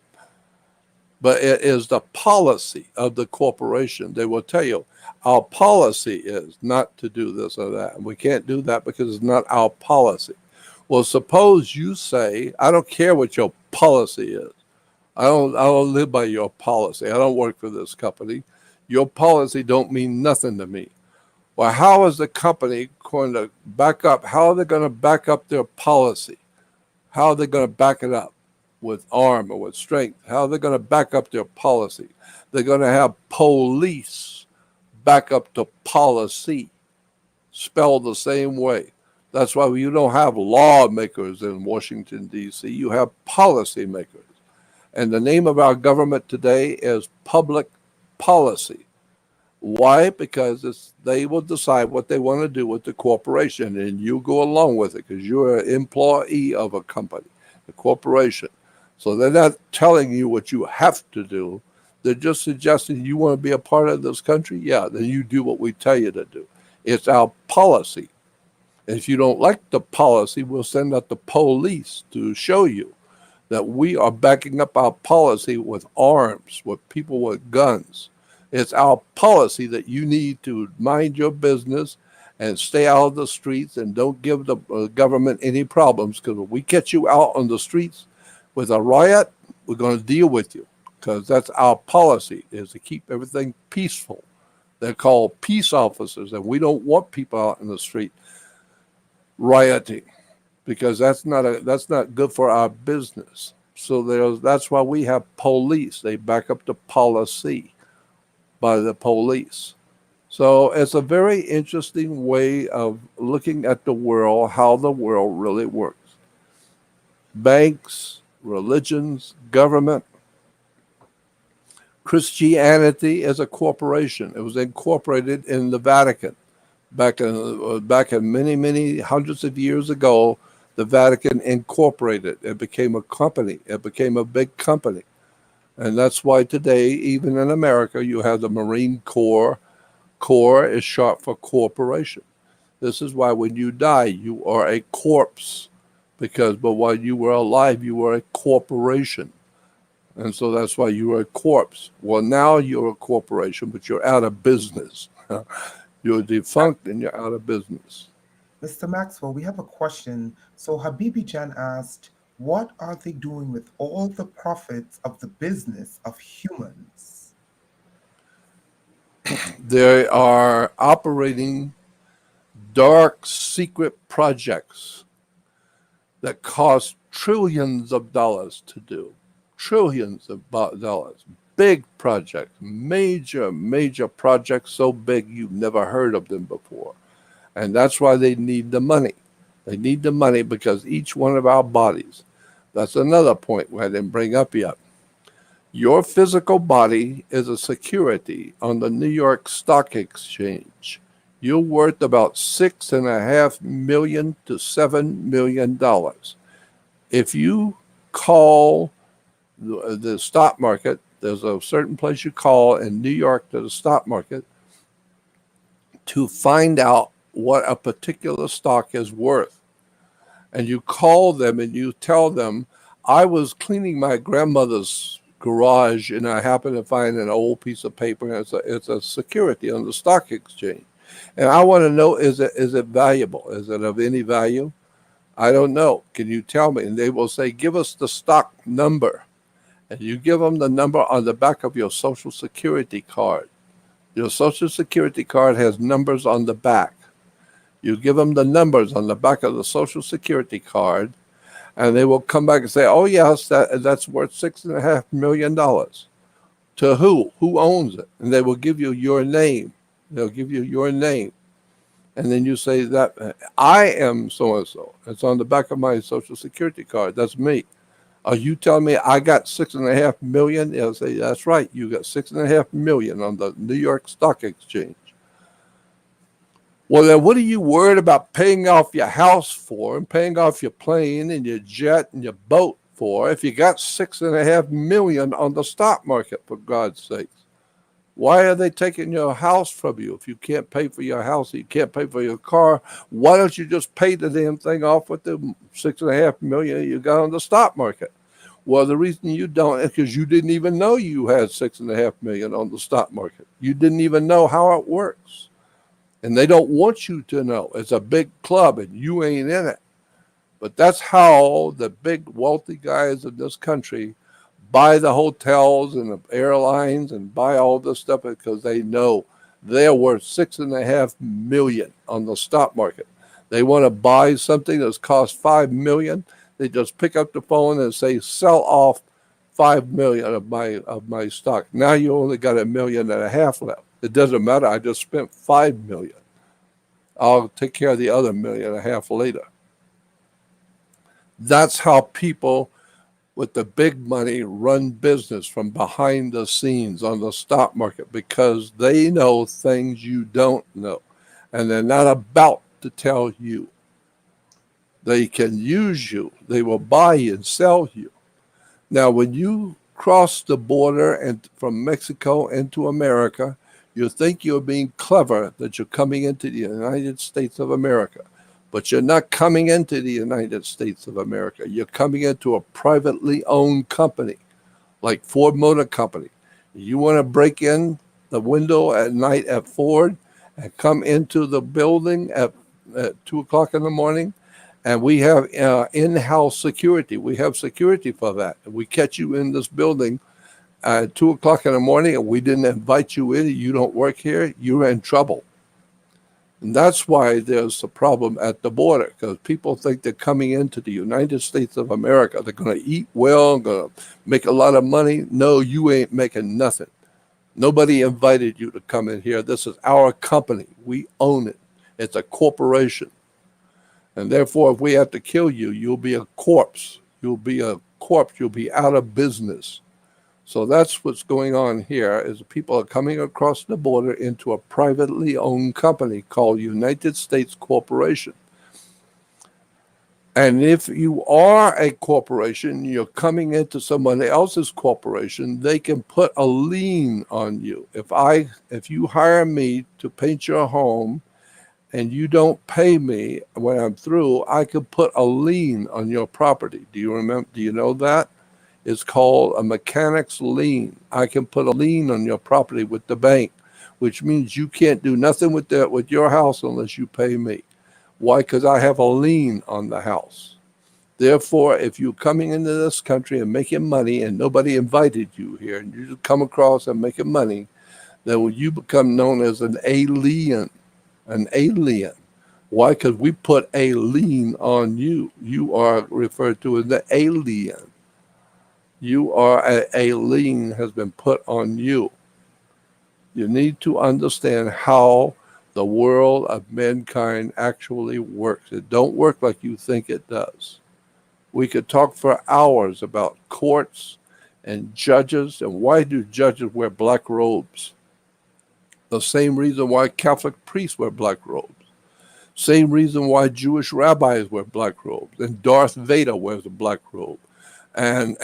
But it is the policy of the corporation. They will tell you, our policy is not to do this or that. And we can't do that because it's not our policy. Well, suppose you say, I don't care what your policy is. I don't live by your policy. I don't work for this company. Your policy don't mean nothing to me. Well, how is the company going to back up? How are they going to back up their policy? How are they going to back it up? With arm or with strength? How are they going to back up their policy? They're going to have police back up the policy, spelled the same way. That's why you don't have lawmakers in Washington, D.C. You have policy makers. And the name of our government today is public policy. Why? Because they will decide what they want to do with the corporation, and you go along with it because you're an employee of a company, a corporation. So they're not telling you what you have to do. They're just suggesting you want to be a part of this country. Yeah, then you do what we tell you to do. It's our policy. And if you don't like the policy, we'll send out the police to show you that we are backing up our policy with arms, with people with guns. It's our policy that you need to mind your business and stay out of the streets and don't give the government any problems, because if we catch you out on the streets with a riot, we're going to deal with you, because that's our policy, is to keep everything peaceful. They're called peace officers, and we don't want people out in the street rioting, because that's not good for our business. So that's why we have police. They back up the policy by the police. So it's a very interesting way of looking at the world, how the world really works. Banks, religions, government. Christianity is a corporation. It was incorporated in the Vatican back in many hundreds of years ago. The Vatican incorporated. It became a company. It became a big company. And that's why today, even in America, you have the Marine Corps. Corps is short for corporation. This is why when you die, you are a corpse. But while you were alive, you were a corporation. And so that's why you were a corpse. Well, now you're a corporation, but you're out of business. You're defunct and you're out of business. Mr. Maxwell, we have a question. So Habibi Jan asked, what are they doing with all the profits of the business of humans? They are operating dark, secret projects that cost trillions of dollars to do. Trillions of dollars. Big projects, major projects, so big you've never heard of them before. And that's why they need the money. They need the money because each one of our bodies, that's another point I didn't bring up yet. Your physical body is a security on the New York Stock Exchange. You're worth about $6.5 million to $7 million. If you call the stock market, there's a certain place you call in New York to the stock market to find out what a particular stock is worth. And you call them and you tell them, I was cleaning my grandmother's garage and I happened to find an old piece of paper. And it's a security on the stock exchange. And I want to know, is it valuable? Is it of any value? I don't know. Can you tell me? And they will say, give us the stock number. And you give them the number on the back of your Social Security card. Your Social Security card has numbers on the back. You give them the numbers on the back of the Social Security card, and they will come back and say, "Oh yes, that's worth $6.5 million." To who? Who owns it? And they will give you your name. They'll give you your name, and then you say that I am so and so. It's on the back of my Social Security card. That's me. Are you telling me I got 6.5 million? They'll say that's right. You got 6.5 million on the New York Stock Exchange. Well, then what are you worried about paying off your house for and paying off your plane and your jet and your boat for if you got 6.5 million on the stock market, for God's sakes? Why are they taking your house from you? If you can't pay for your house, you can't pay for your car, why don't you just pay the damn thing off with the 6.5 million you got on the stock market? Well, the reason you don't is because you didn't even know you had 6.5 million on the stock market. You didn't even know how it works. And they don't want you to know. It's a big club and you ain't in it. But that's how the big wealthy guys in this country buy the hotels and the airlines and buy all this stuff because they know they're worth 6.5 million on the stock market. They want to buy something that's cost 5 million. They just pick up the phone and say, sell off 5 million of my stock. Now you only got 1.5 million left. It doesn't matter. I just spent 5 million. I'll take care of the other 1.5 million later. That's how people with the big money run business from behind the scenes on the stock market because they know things you don't know. And they're not about to tell you. They can use you. They will buy and sell you. Now, when you cross the border and from Mexico into America, you think you're being clever that you're coming into the United States of America. But you're not coming into the United States of America. You're coming into a privately owned company like Ford Motor Company. You want to break in the window at night at Ford and come into the building at 2 o'clock in the morning, and we have in-house security. We have security for that. We catch you in this building at 2 o'clock in the morning and we didn't invite you in, you don't work here, you're in trouble. And that's why there's a problem at the border, because people think they're coming into the United States of America. They're going to eat well, going to make a lot of money. No, you ain't making nothing. Nobody invited you to come in here. This is our company. We own it. It's a corporation. And therefore, if we have to kill you, you'll be a corpse. You'll be a corpse. You'll be out of business. So that's what's going on here is people are coming across the border into a privately owned company called United States Corporation. And if you are a corporation, you're coming into somebody else's corporation, they can put a lien on you. If you hire me to paint your home and you don't pay me when I'm through, I can put a lien on your property. Do you know that? It's called a mechanic's lien. I can put a lien on your property with the bank, which means you can't do nothing with your house unless you pay me. Why? Because I have a lien on the house. Therefore, if you're coming into this country and making money and nobody invited you here and you just come across and making money, then you become known as an alien. An alien. Why? Because we put a lien on you. You are referred to as the alien. You are a lien has been put on you. You need to understand how the world of mankind actually works. It don't work like you think it does. We could talk for hours about courts and judges and why do judges wear black robes? The same reason why Catholic priests wear black robes. Same reason why Jewish rabbis wear black robes and Darth Vader wears a black robe. And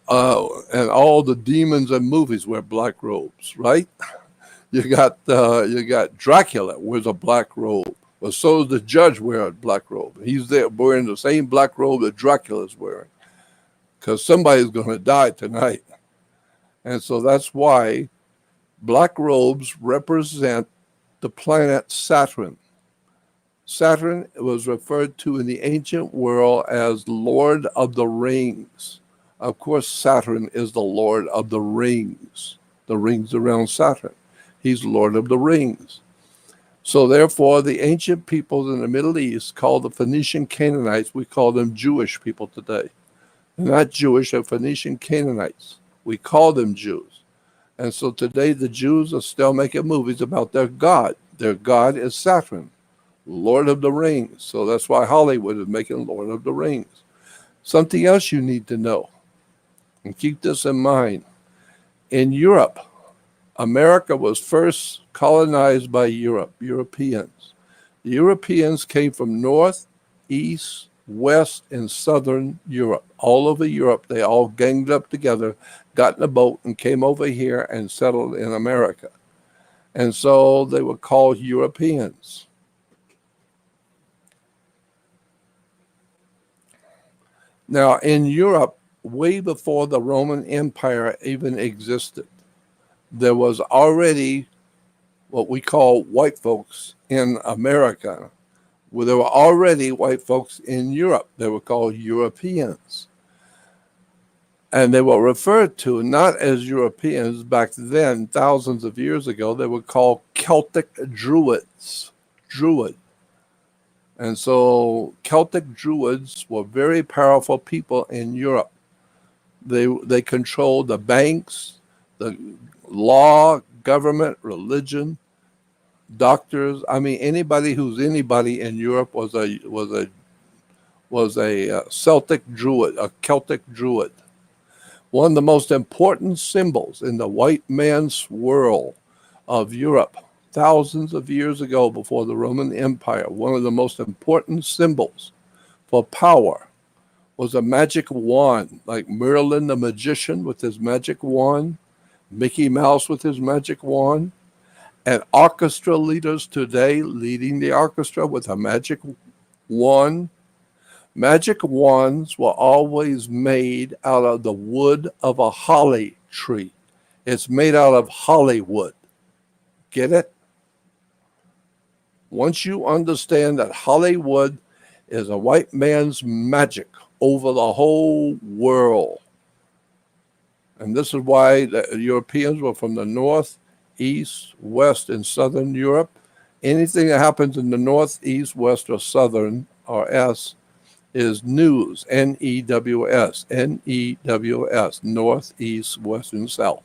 all the demons in movies wear black robes, right? You got Dracula wears a black robe, but so does the judge wear a black robe. He's there wearing the same black robe that Dracula's wearing, because somebody's going to die tonight, and so that's why black robes represent the planet Saturn. Saturn was referred to in the ancient world as Lord of the Rings. Of course, Saturn is the Lord of the rings around Saturn. He's Lord of the Rings. So therefore, the ancient peoples in the Middle East called the Phoenician Canaanites, we call them Jewish people today. They're not Jewish, they're Phoenician Canaanites. We call them Jews. And so today the Jews are still making movies about their God. Their God is Saturn, Lord of the Rings. So that's why Hollywood is making Lord of the Rings. Something else you need to know, and keep this in mind. In Europe, America was first colonized by Europeans. The Europeans came from north, east, west, and southern Europe. All over Europe, they all ganged up together, got in a boat, and came over here and settled in America. And so they were called Europeans. Now, in Europe, way before the Roman Empire even existed, there was already what we call white folks in America. Well, there were already white folks in Europe. They were called Europeans. And they were referred to not as Europeans back then, thousands of years ago. They were called Celtic Druids. Druid. And so Celtic Druids were very powerful people in Europe. They controlled the banks, the law, government, religion, doctors. I mean, anybody who's anybody in Europe was a Celtic Druid, a Celtic Druid. One of the most important symbols in the white man's world of Europe, thousands of years ago before the Roman Empire, one of the most important symbols for power was a magic wand, like Merlin the magician with his magic wand, Mickey Mouse with his magic wand, and orchestra leaders today leading the orchestra with a magic wand. Magic wands were always made out of the wood of a holly tree. It's made out of Hollywood. Get it? Once you understand that Hollywood is a white man's magic over the whole world, and this is why the Europeans were from the north, east, west, and southern Europe. Anything that happens in the north, east, west, or southern, or S, is news, News, News, north, east, west, and south.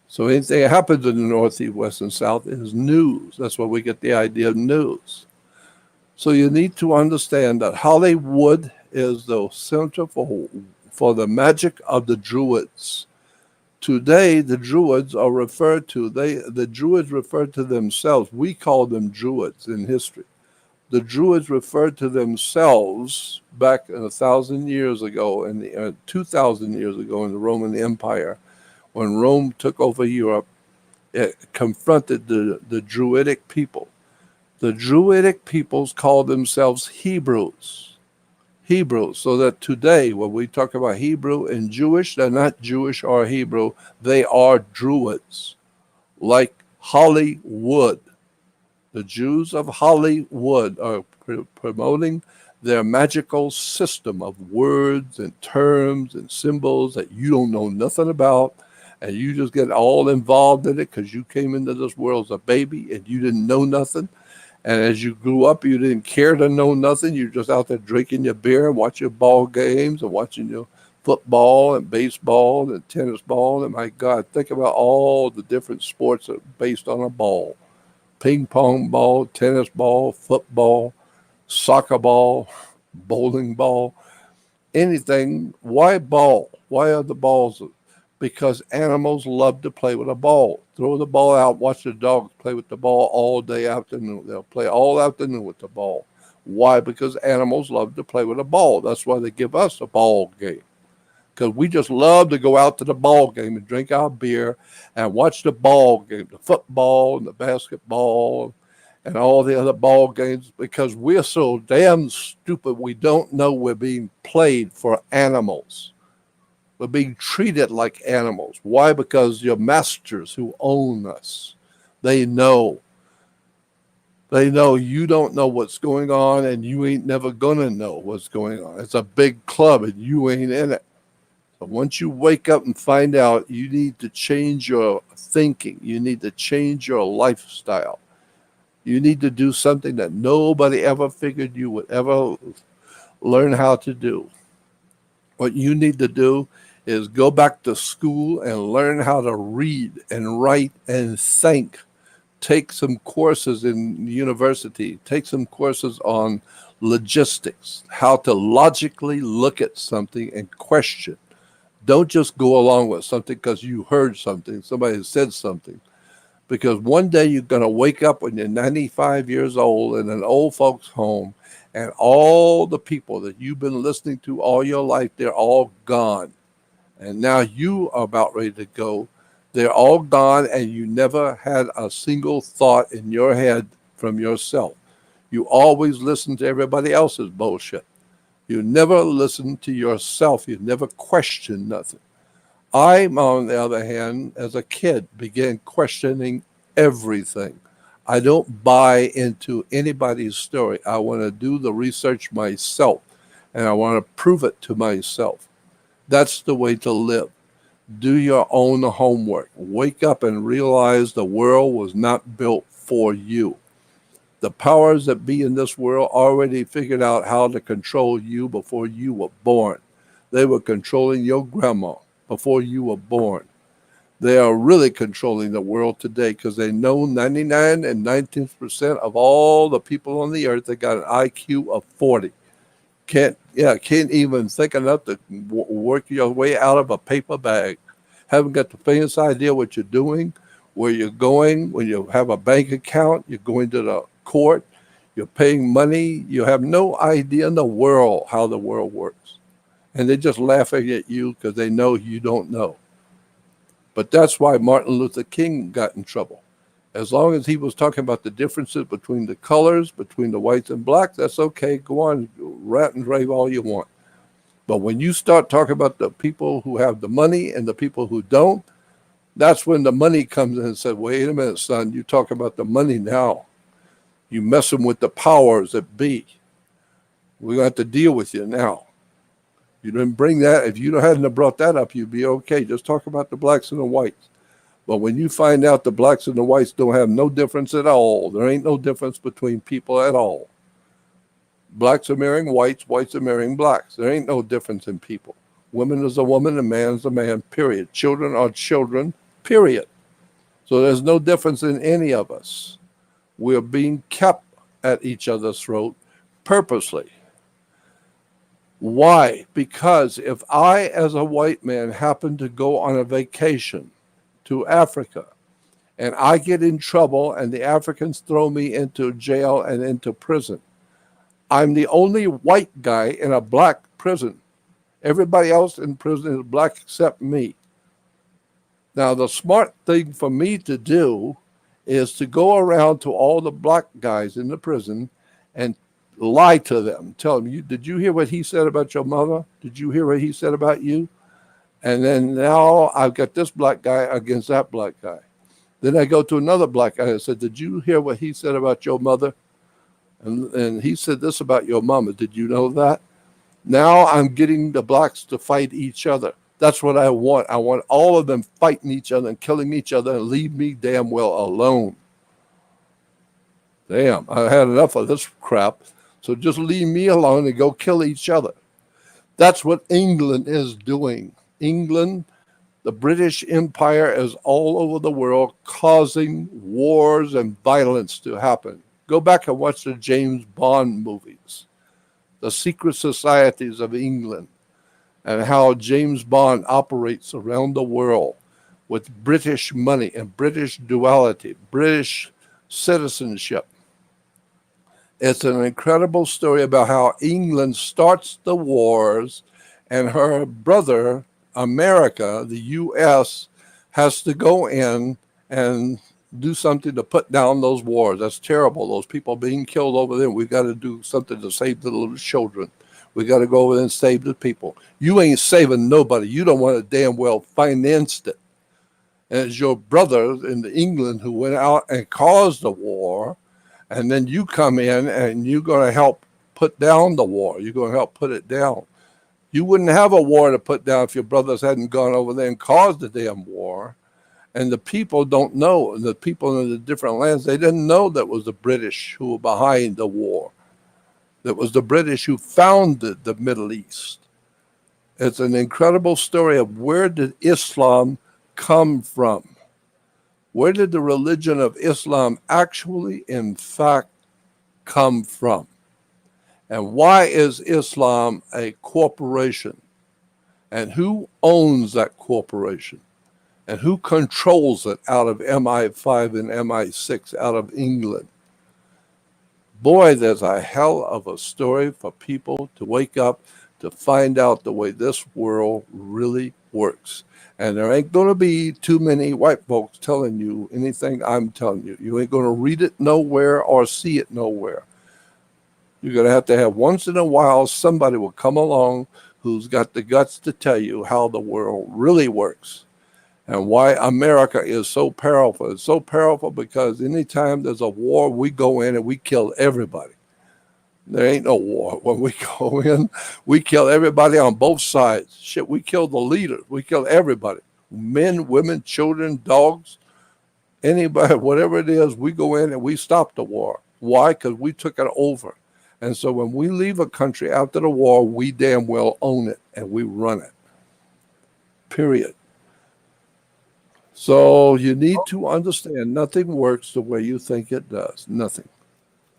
So anything that happens in the north, east, west, and south is news. That's where we get the idea of news. So you need to understand that Hollywood is the center for the magic of the Druids. Today, the Druids are referred to, the Druids referred to themselves. We call them Druids in history. The Druids referred to themselves back 1,000 years ago, 2,000 years ago in the Roman Empire, when Rome took over Europe. It confronted the Druidic people. The Druidic peoples called themselves Hebrews. Hebrews, so that today, when we talk about Hebrew and Jewish, they're not Jewish or Hebrew, they are Druids, like Hollywood. The Jews of Hollywood are promoting their magical system of words and terms and symbols that you don't know nothing about, and you just get all involved in it because you came into this world as a baby and you didn't know nothing. And as you grew up, you didn't care to know nothing. You're just out there drinking your beer and watching ball games and watching your football and baseball and tennis ball. And my God, think about all the different sports that are based on a ball. Ping pong ball, tennis ball, football, soccer ball, bowling ball, anything. Why ball? Why are the balls? Because animals love to play with a ball. Throw the ball out, watch the dogs play with the ball all day afternoon. They'll play all afternoon with the ball. Why? Because animals love to play with a ball. That's why they give us a ball game. Because we just love to go out to the ball game and drink our beer and watch the ball game, the football and the basketball and all the other ball games, because we're so damn stupid we don't know we're being played for animals. We're being treated like animals. Why? Because your masters who own us, they know. They know you don't know what's going on, and you ain't never going to know what's going on. It's a big club, and you ain't in it. But once you wake up and find out, you need to change your thinking. You need to change your lifestyle. You need to do something that nobody ever figured you would ever learn how to do. What you need to do is go back to school and learn how to read and write and think. Take some courses in university, take some courses on logistics, how to logically look at something and question. Don't just go along with something because you heard something, somebody said something. Because one day you're going to wake up when you're 95 years old in an old folks' home, and all the people that you've been listening to all your life, they're all gone. And now you are about ready to go. They're all gone, and you never had a single thought in your head from yourself. You always listen to everybody else's bullshit. You never listen to yourself. You never question nothing. I, on the other hand, as a kid, began questioning everything. I don't buy into anybody's story. I want to do the research myself, and I want to prove it to myself. That's the way to live. Do your own homework. Wake up and realize the world was not built for you. The powers that be in this world already figured out how to control you before you were born. They were controlling your grandma before you were born. They are really controlling the world today because they know 99 and 19% of all the people on the earth that got an IQ of 40. Can't even think enough to work your way out of a paper bag. Haven't got the faintest idea what you're doing, where you're going. When you have a bank account, you're going to the court, you're paying money. You have no idea in the world how the world works. And they're just laughing at you because they know you don't know. But that's why Martin Luther King got in trouble. As long as he was talking about the differences between the colors, between the whites and blacks, that's okay. Go on, rant and rave all you want. But when you start talking about the people who have the money and the people who don't, that's when the money comes in and said, wait a minute, son, you talk about the money now. You messing with the powers that be. We're going to have to deal with you now. You didn't bring that. If you hadn't brought that up, you'd be okay. Just talk about the blacks and the whites. But when you find out the blacks and the whites don't have no difference at all, there ain't no difference between people at all. Blacks are marrying whites, whites are marrying blacks. There ain't no difference in people. Woman is a woman, and man is a man, period. Children are children, period. So there's no difference in any of us. We're being kept at each other's throat purposely. Why? Because if I, as a white man, happen to go on a vacation to Africa and I get in trouble and the Africans throw me into jail and into prison, I'm the only white guy in a black prison. Everybody else in prison is black except me. Now, the smart thing for me to do is to go around to all the black guys in the prison and lie to them. Tell them, did you hear what he said about your mother? Did you hear what he said about you? And then now I've got this black guy against that black guy. Then I go to another black guy and said, did you hear what he said about your mother? And he said this about your mama. Did you know that? Now I'm getting the blacks to fight each other. That's what I want. I want all of them fighting each other and killing each other and leave me damn well alone. Damn, I had enough of this crap. So just leave me alone and go kill each other. That's what England is doing. England, the British Empire is all over the world causing wars and violence to happen. Go back and watch the James Bond movies, the secret societies of England, and how James Bond operates around the world with British money and British duality, British citizenship. It's an incredible story about how England starts the wars and her brother, America, the U.S., has to go in and do something to put down those wars. That's terrible. Those people being killed over there. We've got to do something to save the little children. We got to go over there and save the people. You ain't saving nobody. You don't want to damn well finance it. And it's your brother in England who went out and caused the war. And then you come in and you're going to help put down the war. You're going to help put it down. You wouldn't have a war to put down if your brothers hadn't gone over there and caused the damn war. And the people don't know, the people in the different lands, they didn't know that was the British who were behind the war. That was the British who founded the Middle East. It's an incredible story of where did Islam come from? Where did the religion of Islam actually, in fact, come from? And why is Islam a corporation? And who owns that corporation? And who controls it out of MI5 and MI6 out of England? Boy, there's a hell of a story for people to wake up to find out the way this world really works. And there ain't going to be too many white folks telling you anything I'm telling you. You ain't going to read it nowhere or see it nowhere. You're going to have once in a while somebody will come along who's got the guts to tell you how the world really works and why America is so powerful. It's so powerful because anytime there's a war, we go in and we kill everybody. There ain't no war. When we go in, we kill everybody on both sides. Shit, we kill the leaders. We kill everybody. Men, women, children, dogs, anybody, whatever it is, we go in and we stop the war. Why? Because we took it over. And so when we leave a country after the war, we damn well own it and we run it. Period. So you need to understand nothing works the way you think it does. Nothing.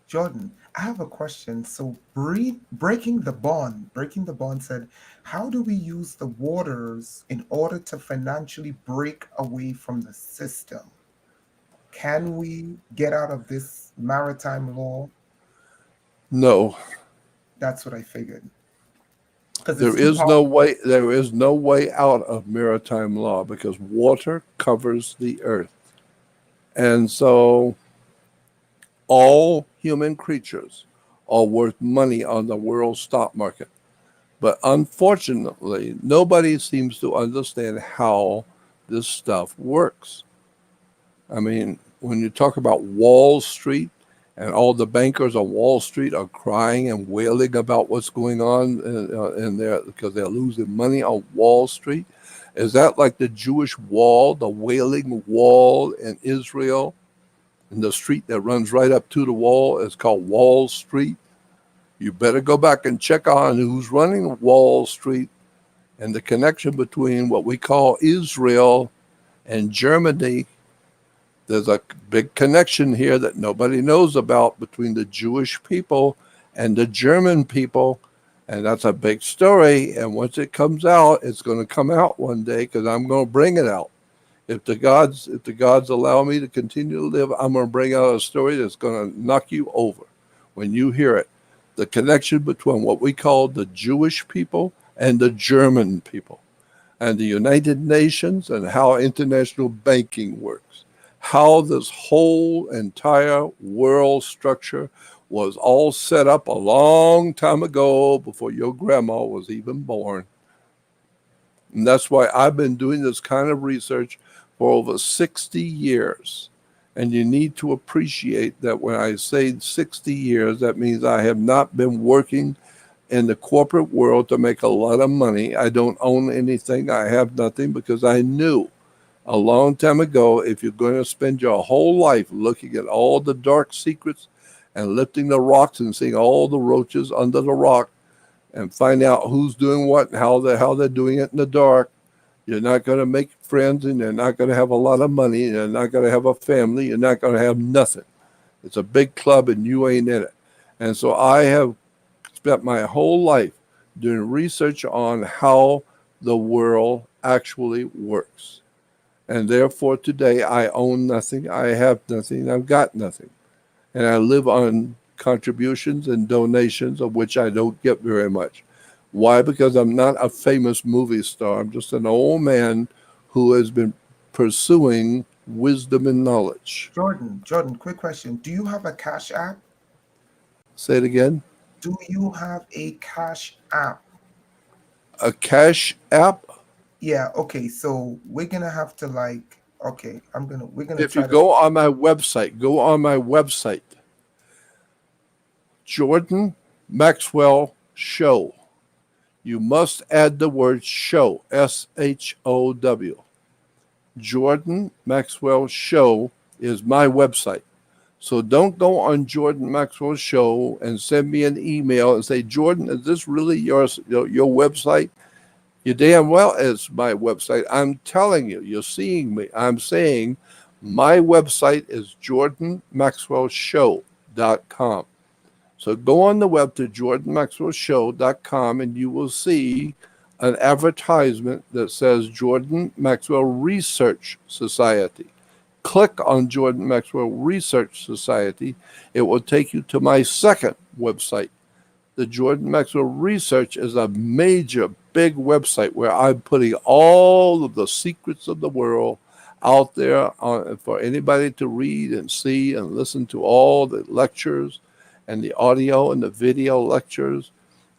Jordan, I have a question. So, breaking the bond said, how do we use the waters in order to financially break away from the system? Can we get out of this maritime law? No, That's what I figured. Because it's there too is powerful. no way. There is no way out of maritime law because water covers the earth, and so all human creatures are worth money on the world stock market. But unfortunately, nobody seems to understand how this stuff works. I mean, when you talk about Wall Street and all the bankers on Wall Street are crying and wailing about what's going on in there because they're losing money on Wall Street, is that like the Jewish wall, the Wailing Wall in Israel? And the street that runs right up to the wall is called Wall Street. You better go back and check on who's running Wall Street and the connection between what we call Israel and Germany. There's a big connection here that nobody knows about between the Jewish people and the German people. And that's a big story. And once it comes out, it's going to come out one day because I'm going to bring it out. If the gods allow me to continue to live, I'm going to bring out a story that's going to knock you over when you hear it. The connection between what we call the Jewish people and the German people, and the United Nations, and how international banking works, how this whole entire world structure was all set up a long time ago before your grandma was even born. And that's why I've been doing this kind of research for over 60 years. And you need to appreciate that when I say 60 years, that means I have not been working in the corporate world to make a lot of money. I don't own anything. I have nothing because I knew a long time ago if you're going to spend your whole life looking at all the dark secrets and lifting the rocks and seeing all the roaches under the rock and find out who's doing what and how they're doing it in the dark, you're not going to make friends and you're not going to have a lot of money and you're not going to have a family. You're not going to have nothing. It's a big club and you ain't in it. And so I have spent my whole life doing research on how the world actually works. And therefore today I own nothing. I have nothing. I've got nothing. And I live on contributions and donations of which I don't get very much. Why? Because I'm not a famous movie star. I'm just an old man who has been pursuing wisdom and knowledge. Jordan, quick question. Do you have a cash app? Say it again. Do you have a cash app? A cash app? Yeah, okay. So we're gonna have to like, okay, we're gonna If you try to. go on my website, Jordan Maxwell Show. You must add the word show, SHOW. Jordan Maxwell Show is my website. So don't go on Jordan Maxwell Show and send me an email and say, Jordan, is this really your website? You damn well it's my website. I'm telling you, you're seeing me. I'm saying my website is jordanmaxwellshow.com. So go on the web to jordanmaxwellshow.com and you will see an advertisement that says Jordan Maxwell Research Society. Click on Jordan Maxwell Research Society. It will take you to my second website. The Jordan Maxwell Research is a major, big website where I'm putting all of the secrets of the world out there for anybody to read and see and listen to all the lectures and the audio and the video lectures,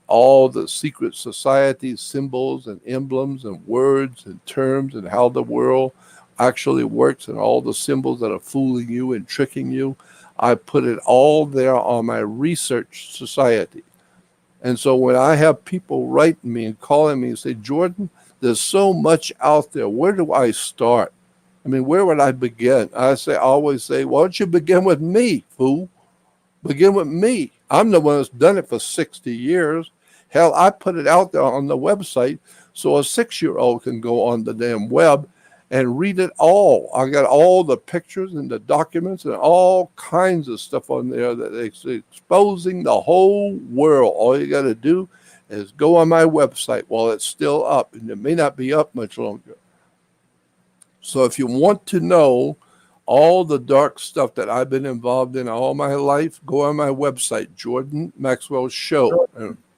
all the secret society symbols and emblems and words and terms and how the world actually works and all the symbols that are fooling you and tricking you. I put it all there on my research society. And so when I have people writing me and calling me and say, Jordan, there's so much out there. Where do I start? I mean, where would I begin? I always say, why don't you begin with me, fool? Begin with me. I'm the one that's done it for 60 years. Hell, I put it out there on the website so a 6-year-old can go on the damn web and read it all. I got all the pictures and the documents and all kinds of stuff on there that is exposing the whole world. All you got to do is go on my website while it's still up, and it may not be up much longer. So if you want to know all the dark stuff that I've been involved in all my life, go on my website, Jordan Maxwell Show.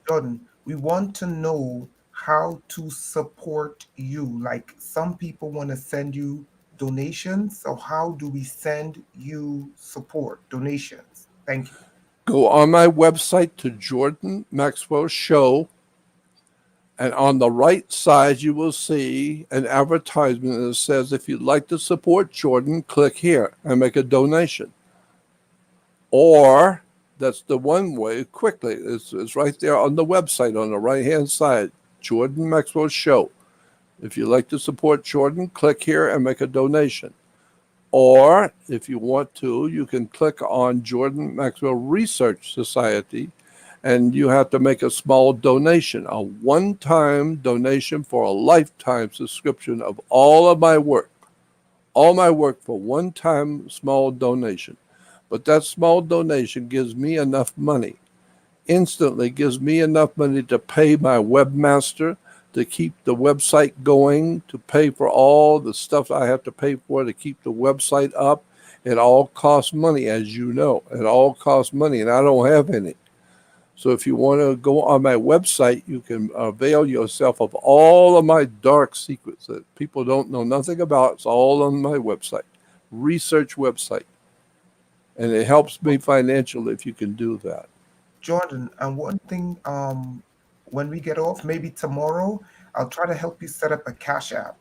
Jordan, we want to know how to support you. Like some people want to send you donations. So how do we send you support donations? Thank you. Go on my website to Jordan Maxwell Show, and on the right side you will see an advertisement that says, if you'd like to support Jordan, click here and make a donation. Or that's the one way quickly. It's right there on the website on the right hand side, Jordan Maxwell Show. If you'd like to support Jordan, click here and make a donation. Or if you want to, you can click on Jordan Maxwell Research Society, and you have to make a small donation, a one-time donation for a lifetime subscription of all of my work. All my work for one-time small donation. But that small donation gives me enough money, instantly gives me enough money to pay my webmaster, to keep the website going, to pay for all the stuff I have to pay for to keep the website up. It all costs money, as you know. It all costs money, and I don't have any. So if you want to go on my website, you can avail yourself of all of my dark secrets that people don't know nothing about. It's all on my website, research website. And it helps me financially if you can do that. Jordan, and one thing, when we get off, maybe tomorrow, I'll try to help you set up a Cash App,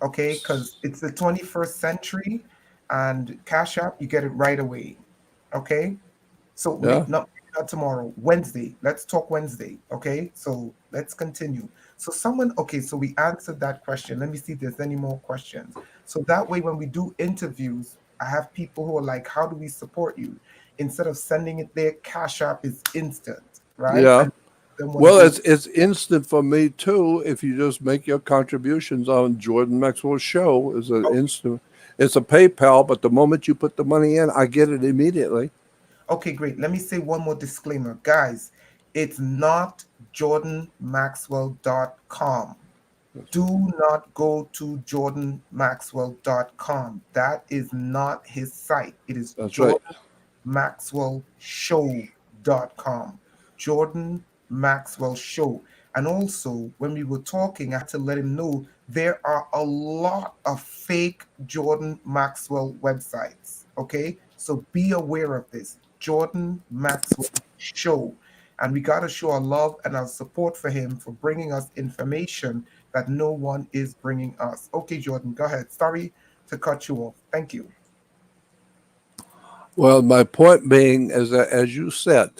okay? Because it's the 21st century, and Cash App, you get it right away, okay? So Yeah. not tomorrow, Wednesday. Let's talk Wednesday, okay? So let's continue. So someone, okay, so we answered that question. Let me see if there's any more questions. So that way, when we do interviews, I have people who are like, "How do we support you?" Instead of sending it there, Cash App is instant, right? Yeah. And then want to Well, go. it's instant for me too. If you just make your contributions on Jordan Maxwell's show, is an Oh, instant. It's a PayPal, but the moment you put the money in, I get it immediately. okay, great. Let me say one more disclaimer, guys. It's not jordanmaxwell.com. Do not go to jordanmaxwell.com. That is not his site. It is That's right. jordanmaxwellshow.com. Jordan Maxwell Show. And also, when we were talking, I had to let him know there are a lot of fake Jordan Maxwell websites. Okay? So be aware of this. Jordan Maxwell Show. And we got to show our love and our support for him for bringing us information that no one is bringing us. Okay, Jordan, go ahead. Sorry to cut you off. Thank you. Well, my point being is that, as you said,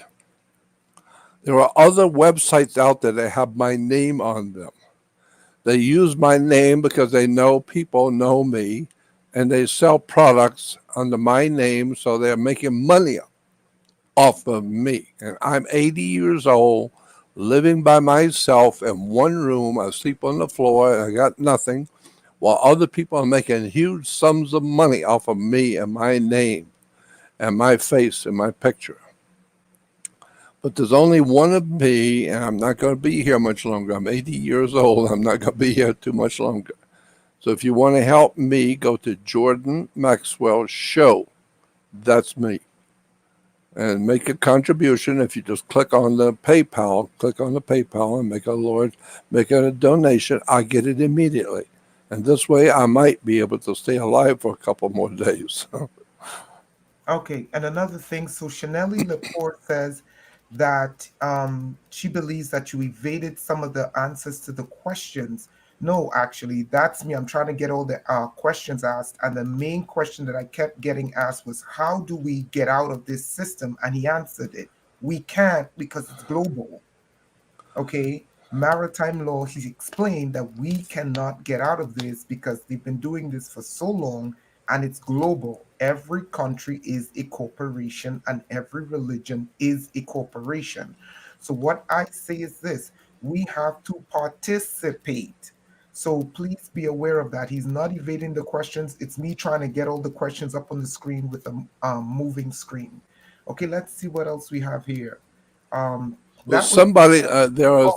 there are other websites out there that have my name on them. They use my name because they know people know me, and they sell products under my name, so they're making money off of me. And I'm 80 years old, living by myself in one room. I sleep on the floor, and I got nothing, while other people are making huge sums of money off of me and my name and my face and my picture. But there's only one of me, and I'm not going to be here much longer. I'm 80 years old. I'm not going to be here too much longer. So if you want to help me, go to Jordan Maxwell Show. That's me. And make a contribution. If you just click on the PayPal and make a donation, I get it immediately. And this way I might be able to stay alive for a couple more days. Okay, and another thing, so Chaneli Lepore says that she believes that you evaded some of the answers to the questions. No, actually, that's me. I'm trying to get all the questions asked, and the main question that I kept getting asked was, how do we get out of this system? And he answered it. We can't because it's global. Okay, maritime law, he explained that we cannot get out of this because they've been doing this for so long and it's global. Every country is a corporation and every religion is a corporation. So, what I say is this: we have to participate. So, please be aware of that. He's not evading the questions, it's me trying to get all the questions up on the screen with a moving screen. Okay, let's see what else we have here. Um, Well, that was somebody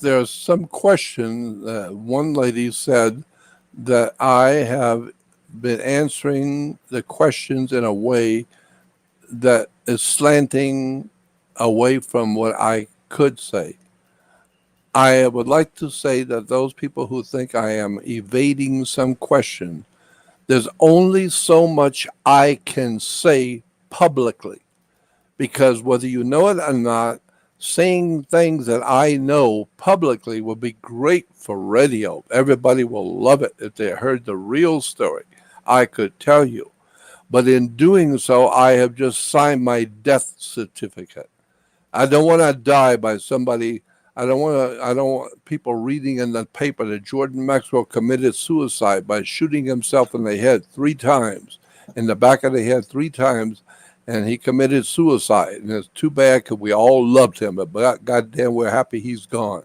there's some question. One lady said that I have been answering the questions in a way that is slanting away from what I could say. I would like to say that those people who think I am evading some question, there's only so much I can say publicly, because whether you know it or not, saying things that I know publicly will be great for radio. Everybody will love it if they heard the real story. I could tell you. But in doing so, I have just signed my death certificate. I don't want to die by somebody. I don't want people reading in the paper that Jordan Maxwell committed suicide by shooting himself in the head 3 times, in the back of the head 3 times, and he committed suicide. And it's too bad because we all loved him, but goddamn, we're happy he's gone.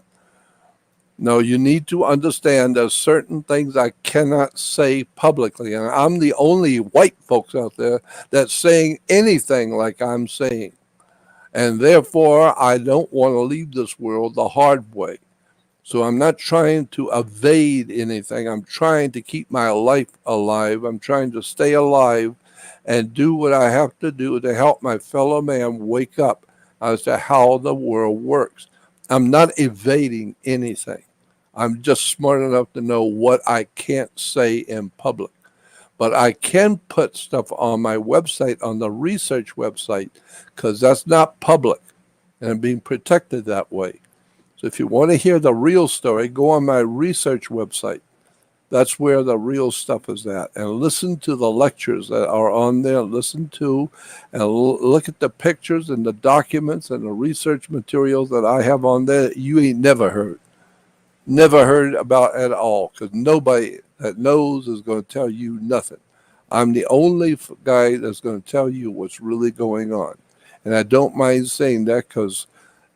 No, you need to understand there's certain things I cannot say publicly, and I'm the only white folks out there that's saying anything like I'm saying. And therefore, I don't want to leave this world the hard way. So I'm not trying to evade anything. I'm trying to keep my life alive. I'm trying to stay alive and do what I have to do to help my fellow man wake up as to how the world works. I'm not evading anything. I'm just smart enough to know what I can't say in public. But I can put stuff on my website, on the research website, because that's not public and being protected that way. So if you want to hear the real story, go on my research website. That's where the real stuff is at. And listen to the lectures that are on there. Listen to and look at the pictures and the documents and the research materials that I have on there that you ain't never heard about at all, because nobody that knows is going to tell you nothing. I'm the only guy that's going to tell you what's really going on. And I don't mind saying that because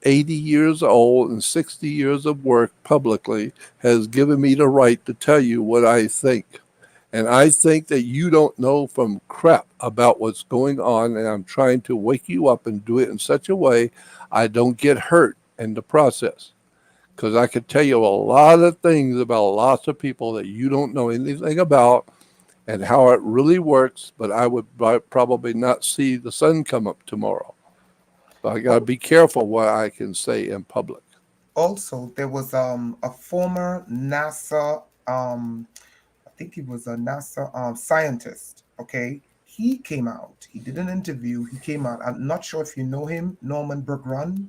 80 years old and 60 years of work publicly has given me the right to tell you what I think. And I think that you don't know from crap about what's going on, and I'm trying to wake you up and do it in such a way I don't get hurt in the process. Because I could tell you a lot of things about lots of people that you don't know anything about and how it really works, but I would probably not see the sun come up tomorrow. So I got to be careful what I can say in public. also there was a former NASA I think he was a NASA scientist. Okay, he came out. He did an interview. He came out. I'm not sure if you know him, Norman Bergrun.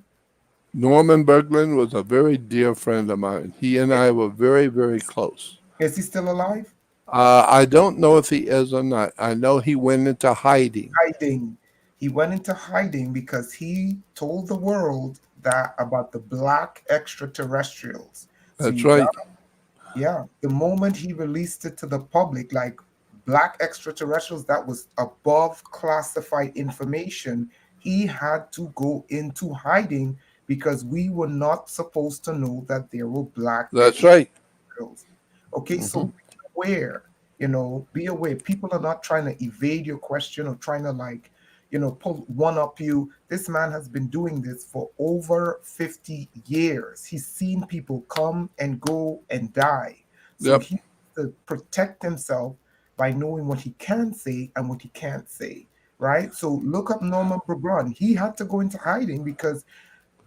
Norman Berglund was a very dear friend of mine. He and I were very, very close. Is he still alive? I don't know if he is or not. I know he went into hiding. Hiding. He went into hiding because he told the world that about the black extraterrestrials. So That's you got right. Yeah, the moment he released it to the public, like black extraterrestrials, that was above classified information, he had to go into hiding because we were not supposed to know that there were black That's right. extraterrestrials. Okay, so Hmm. be aware, be aware. People are not trying to evade your question or trying to like, pull one up you. This man has been doing this for over 50 years. He's seen people come and go and die. So Yep, he has to protect himself by knowing what he can say and what he can't say. Right. So look up Norman Braun. He had to go into hiding because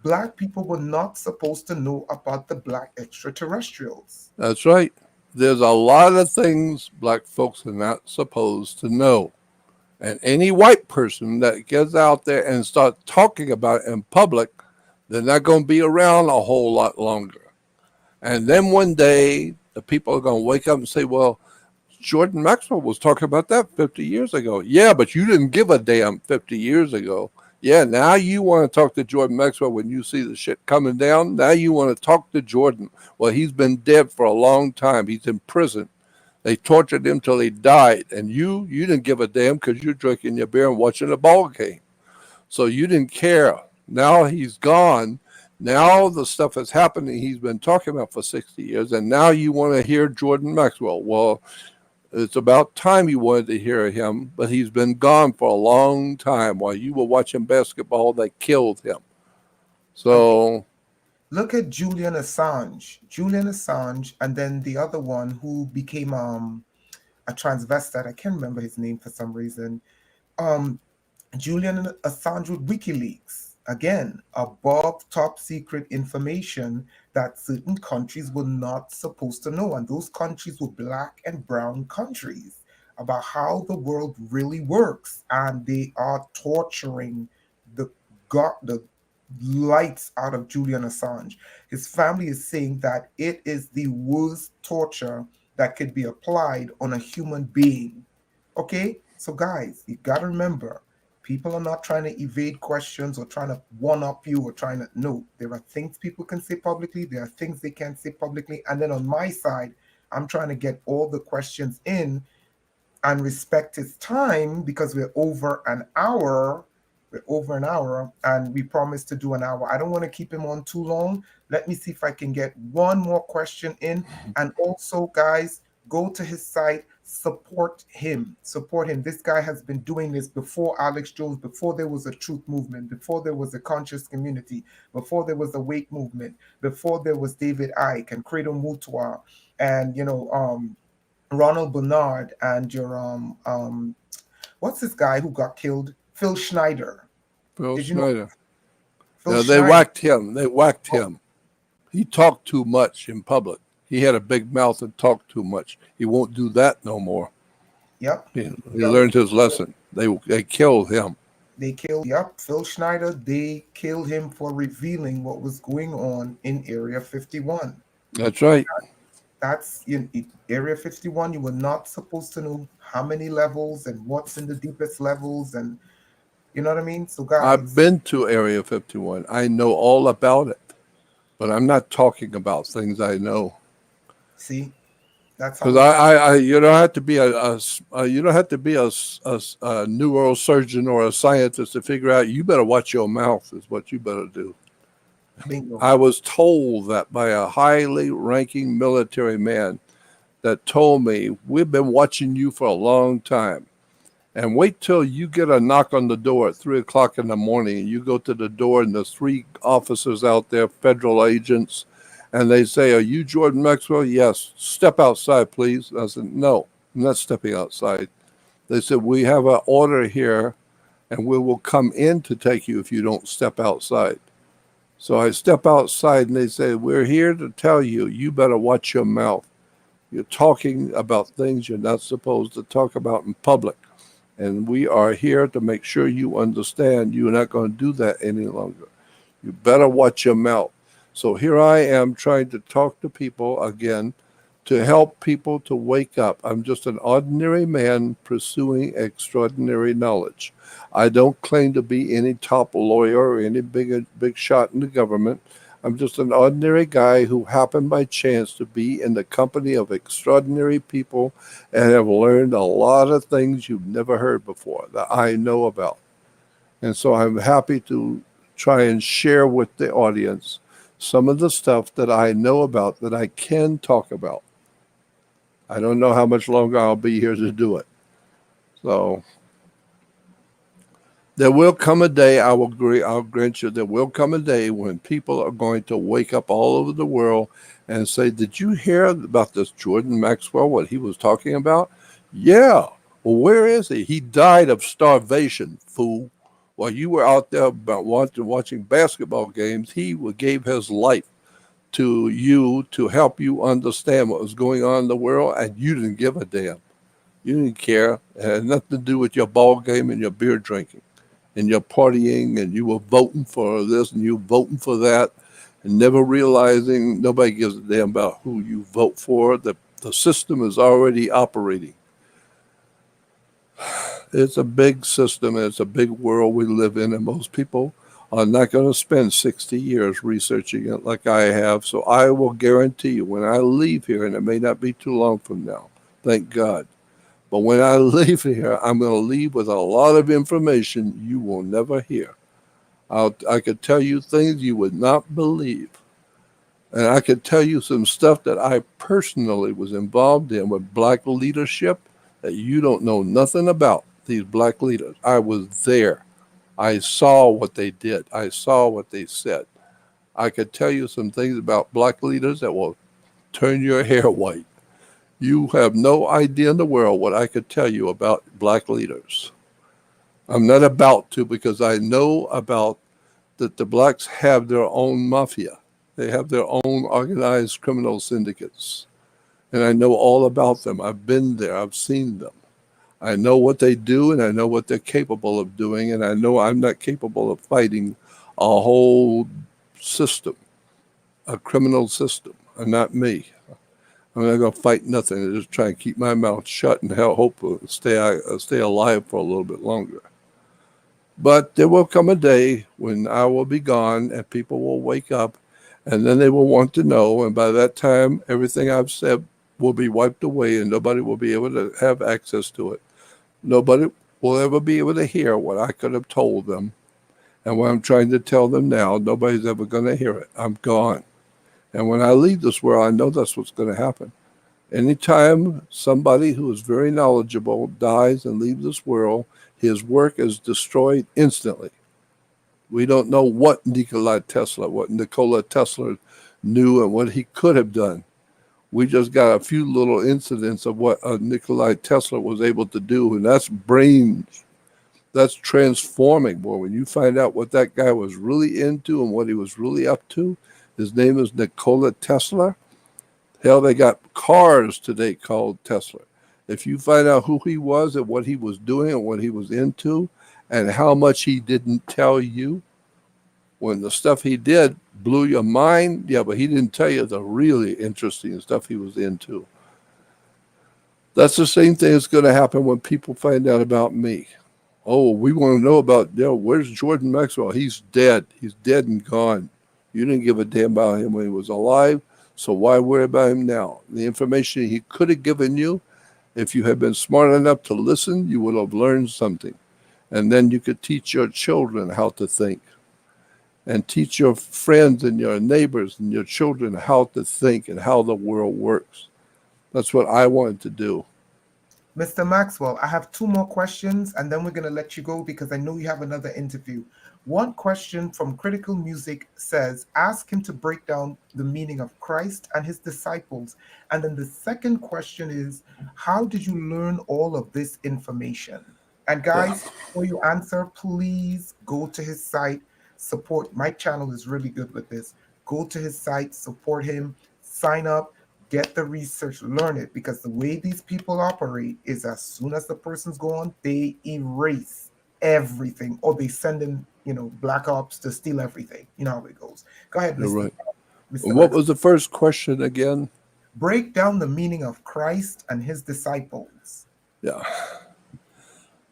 black people were not supposed to know about the black extraterrestrials. that's right. There's a lot of things black folks are not supposed to know. And any white person that gets out there and starts talking about it in public, they're not going to be around a whole lot longer. And then one day, the people are going to wake up and say, well, Jordan Maxwell was talking about that 50 years ago. Yeah, but you didn't give a damn 50 years ago. Yeah, now you want to talk to Jordan Maxwell when you see the shit coming down. Now you want to talk to Jordan. Well, he's been dead for a long time. He's in prison. They tortured him till he died. And you didn't give a damn because you're drinking your beer and watching a ball game. So you didn't care. Now he's gone. Now the stuff is happening he's been talking about for 60 years. And now you want to hear Jordan Maxwell. Well, it's about time you wanted to hear him, but he's been gone for a long time. While you were watching basketball, they killed him. Again, So look at Julian Assange. Julian Assange, and then the other one who became a transvestite. I can't remember his name for some reason. Um, Julian Assange with WikiLeaks. Again, above top secret information that certain countries were not supposed to know. And those countries were black and brown countries about how the world really works. And they are torturing the the lights out of Julian Assange. His family is saying that it is the worst torture that could be applied on a human being. Okay? So, guys, you got to remember people are not trying to evade questions or trying to one up you or trying to. No, there are things people can say publicly, there are things they can't say publicly. And then on my side, I'm trying to get all the questions in and respect his time because we're over an hour. We're over an hour and we promised to do an hour. I don't want to keep him on too long. Let me see if I can get one more question in. And also, guys, go to his site, support him. Support him. This guy has been doing this before Alex Jones, before there was a truth movement, before there was a conscious community, before there was a wake movement, before there was David Icke and Credo Mutua and Ronald Bernard and your what's this guy who got killed? Phil Schneider. Phil Did you know Schneider. Phil Yeah, they Schneider? whacked him. They whacked Oh, him. He talked too much in public. He had a big mouth and talked too much. He won't do that no more. yep. He Phil, learned his lesson. They killed him. they killed. Yep, Phil Schneider. They killed him for revealing what was going on in Area 51. That's right. That's in Area 51. You were not supposed to know how many levels and what's in the deepest levels, and you know what I mean. So, I've guys, been to Area 51. I know all about it, but I'm not talking about things I know. see, that's how Because we got. you don't have to be you don't have to be a neurosurgeon or a scientist to figure out. You better watch your mouth. Is what you better do. Bingo. I was told that by a highly ranking military man that told me, we've been watching you for a long time. And wait till you get a knock on the door at 3 o'clock in the morning. And you go to the door, and there's three officers out there, federal agents, and they say, are you Jordan Maxwell? Yes. Step outside, please. I said, no, I'm not stepping outside. They said, we have an order here, and we will come in to take you if you don't step outside. So I step outside, and they say, we're here to tell you, you better watch your mouth. You're talking about things you're not supposed to talk about in public. And we are here to make sure you understand you're not going to do that any longer. You better watch your mouth. So here I am trying to talk to people again to help people to wake up. I'm just an ordinary man pursuing extraordinary knowledge. I don't claim to be any top lawyer or any big shot in the government. I'm just an ordinary guy who happened by chance to be in the company of extraordinary people and have learned a lot of things you've never heard before that I know about. And so I'm happy to try and share with the audience some of the stuff that I know about that I can talk about. I don't know how much longer I'll be here to do it. So there will come a day, I will agree, I'll grant you, there will come a day when people are going to wake up all over the world and say, did you hear about this Jordan Maxwell, what he was talking about? Yeah. Well, where is he? He died of starvation, fool. While you were out there about watching basketball games, he gave his life to you to help you understand what was going on in the world, and you didn't give a damn. You didn't care. It had nothing to do with your ball game and your beer drinking and your partying, and you were voting for this and you were voting for that, and never realizing nobody gives a damn about who you vote for. The system is already operating. It's a big system and it's a big world we live in, and most people are not going to spend 60 years researching it like I have. So I will guarantee you when I leave here, and it may not be too long from now, thank God. But when I leave here, I'm going to leave with a lot of information you will never hear. I could tell you things you would not believe. And I could tell you some stuff that I personally was involved in with black leadership that you don't know nothing about. These black leaders. I was there. I saw what they did. I saw what they said. I could tell you some things about black leaders that will turn your hair white. You have no idea in the world what I could tell you about black leaders. I'm not about to because I know about that the blacks have their own mafia. They have their own organized criminal syndicates. And I know all about them. I've been there. I've seen them. I know what they do and I know what they're capable of doing. And I know I'm not capable of fighting a whole system, a criminal system, and not me. I'm not going to fight nothing. I just try and keep my mouth shut and hope to stay alive for a little bit longer. But there will come a day when I will be gone and people will wake up and then they will want to know. And by that time, everything I've said will be wiped away and nobody will be able to have access to it. Nobody will ever be able to hear what I could have told them. And what I'm trying to tell them now, nobody's ever going to hear it. I'm gone. And when I leave this world, I know that's what's going to happen. Anytime somebody who is very knowledgeable dies and leaves this world, his work is destroyed instantly. We don't know what Nikola Tesla knew and what he could have done. We just got a few little incidents of what Nikola Tesla was able to do, and that's brains. That's transforming, boy. When you find out what that guy was really into and what he was really up to, his name is Nikola Tesla. Hell, they got cars today called Tesla. If you find out who he was and what he was doing and what he was into and how much he didn't tell you, when the stuff he did blew your mind, yeah, but he didn't tell you the really interesting stuff he was into. That's the same thing that's going to happen when people find out about me. Oh, we want to know about, where's Jordan Maxwell? He's dead. He's dead and gone. You didn't give a damn about him when he was alive, so why worry about him now? The information he could have given you, if you had been smart enough to listen, you would have learned something. And then you could teach your children how to think and teach your friends and your neighbors and your children how to think and how the world works. That's what I wanted to do. Mr. Maxwell, I have two more questions and then we're going to let you go because I know you have another interview. One question from Critical Music says, ask him to break down the meaning of Christ and his disciples. And then the second question is, how did you learn all of this information? And Yeah, guys, before you answer, please go to his site, support. My channel is really good with this. Go to his site, support him, sign up, get the research, learn it, because the way these people operate is as soon as the person's gone, they erase everything or they send in, black ops to steal everything. You know how it goes. Go ahead, you're Mr. right. Mr. What Max. was the first question again? Break down the meaning of Christ and his disciples. Yeah.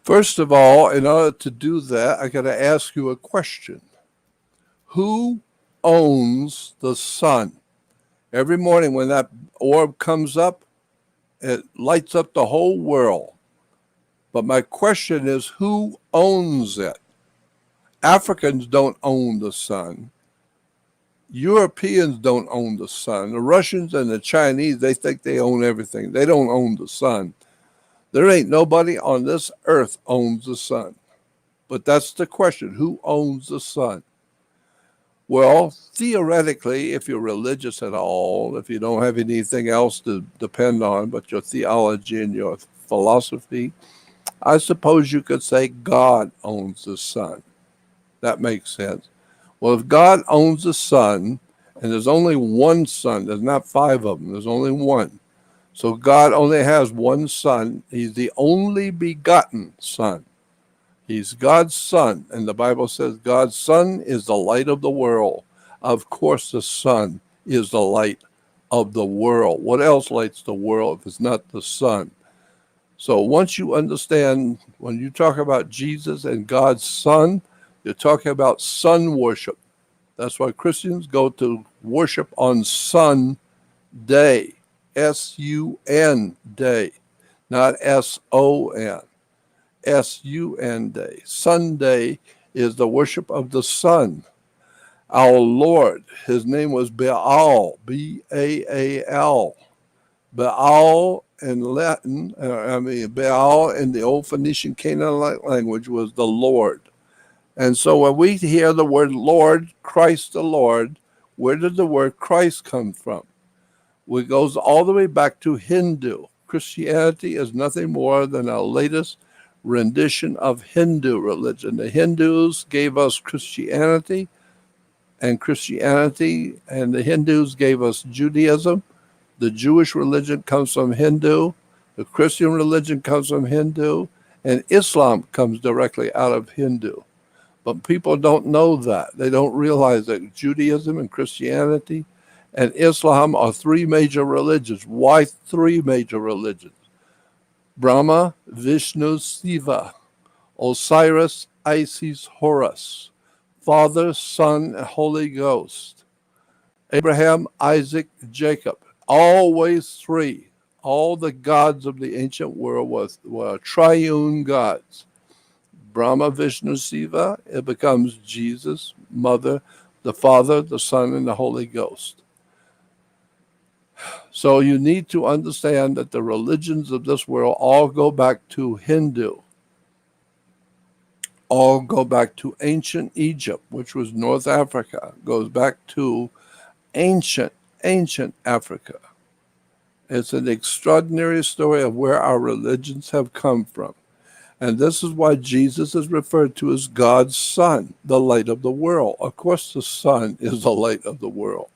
First of all, in order to do that, I got to ask you a question. Who owns the sun? Every morning when that orb comes up, it lights up the whole world. But my question is, who owns it? Africans don't own the sun. Europeans don't own the sun. The Russians and the Chinese, they think they own everything. They don't own the sun. There ain't nobody on this earth owns the sun. But that's the question. Who owns the sun? Well, theoretically, if you're religious at all, if you don't have anything else to depend on but your theology and your philosophy, I suppose you could say God owns the sun. That makes sense. Well, if God owns the sun, and there's only one sun, there's not five of them, there's only one. So God only has one son. He's the only begotten son. He's God's son. And the Bible says God's son is the light of the world. Of course, the sun is the light of the world. What else lights the world if it's not the sun? So once you understand, when you talk about Jesus and God's son, you're talking about sun worship. That's why Christians go to worship on Sun Day, S-U-N Day, not S-O-N, S-U-N Day. Sunday is the worship of the sun. Our Lord, his name was Baal, B-A-A-L. Baal in Latin, Baal in the old Phoenician Canaanite language was the Lord. And so when we hear the word Lord, Christ the Lord, where did the word Christ come from? It goes all the way back to Hindu. Christianity is nothing more than our latest rendition of Hindu religion. The Hindus gave us Christianity, and the Hindus gave us Judaism. The Jewish religion comes from Hindu. The Christian religion comes from Hindu. And Islam comes directly out of Hindu. But people don't know that. They don't realize that Judaism and Christianity and Islam are three major religions. Why three major religions? Brahma, Vishnu, Shiva, Osiris, Isis, Horus, Father, Son, and Holy Ghost, Abraham, Isaac, Jacob. Always three. All the gods of the ancient world were triune gods. Brahma, Vishnu, Shiva, it becomes Jesus, Mother, the Father, the Son, and the Holy Ghost. So you need to understand that the religions of this world all go back to Hindu, all go back to ancient Egypt, which was North Africa, goes back to ancient Africa. It's an extraordinary story of where our religions have come from. And this is why Jesus is referred to as God's Son, the light of the world. Of course, the sun is the light of the world.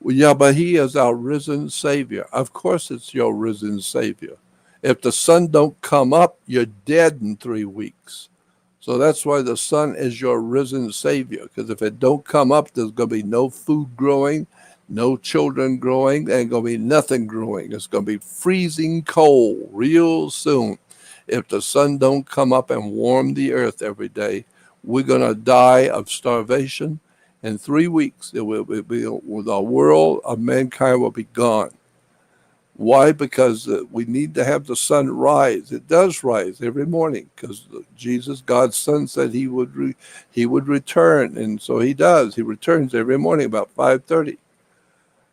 Well, yeah, but he is our risen Savior. Of course, it's your risen Savior. If the sun don't come up, you're dead in 3 weeks. So that's why the sun is your risen Savior. Because if it don't come up, there's going to be no food growing, no children growing, there ain't going to be nothing growing. It's going to be freezing cold real soon. If the sun don't come up and warm the earth every day, we're going to die of starvation. In 3 weeks, the world of mankind will be gone. Why? Because we need to have the sun rise. It does rise every morning because Jesus, God's Son, said he would return, and so he does. He returns every morning about 5:30.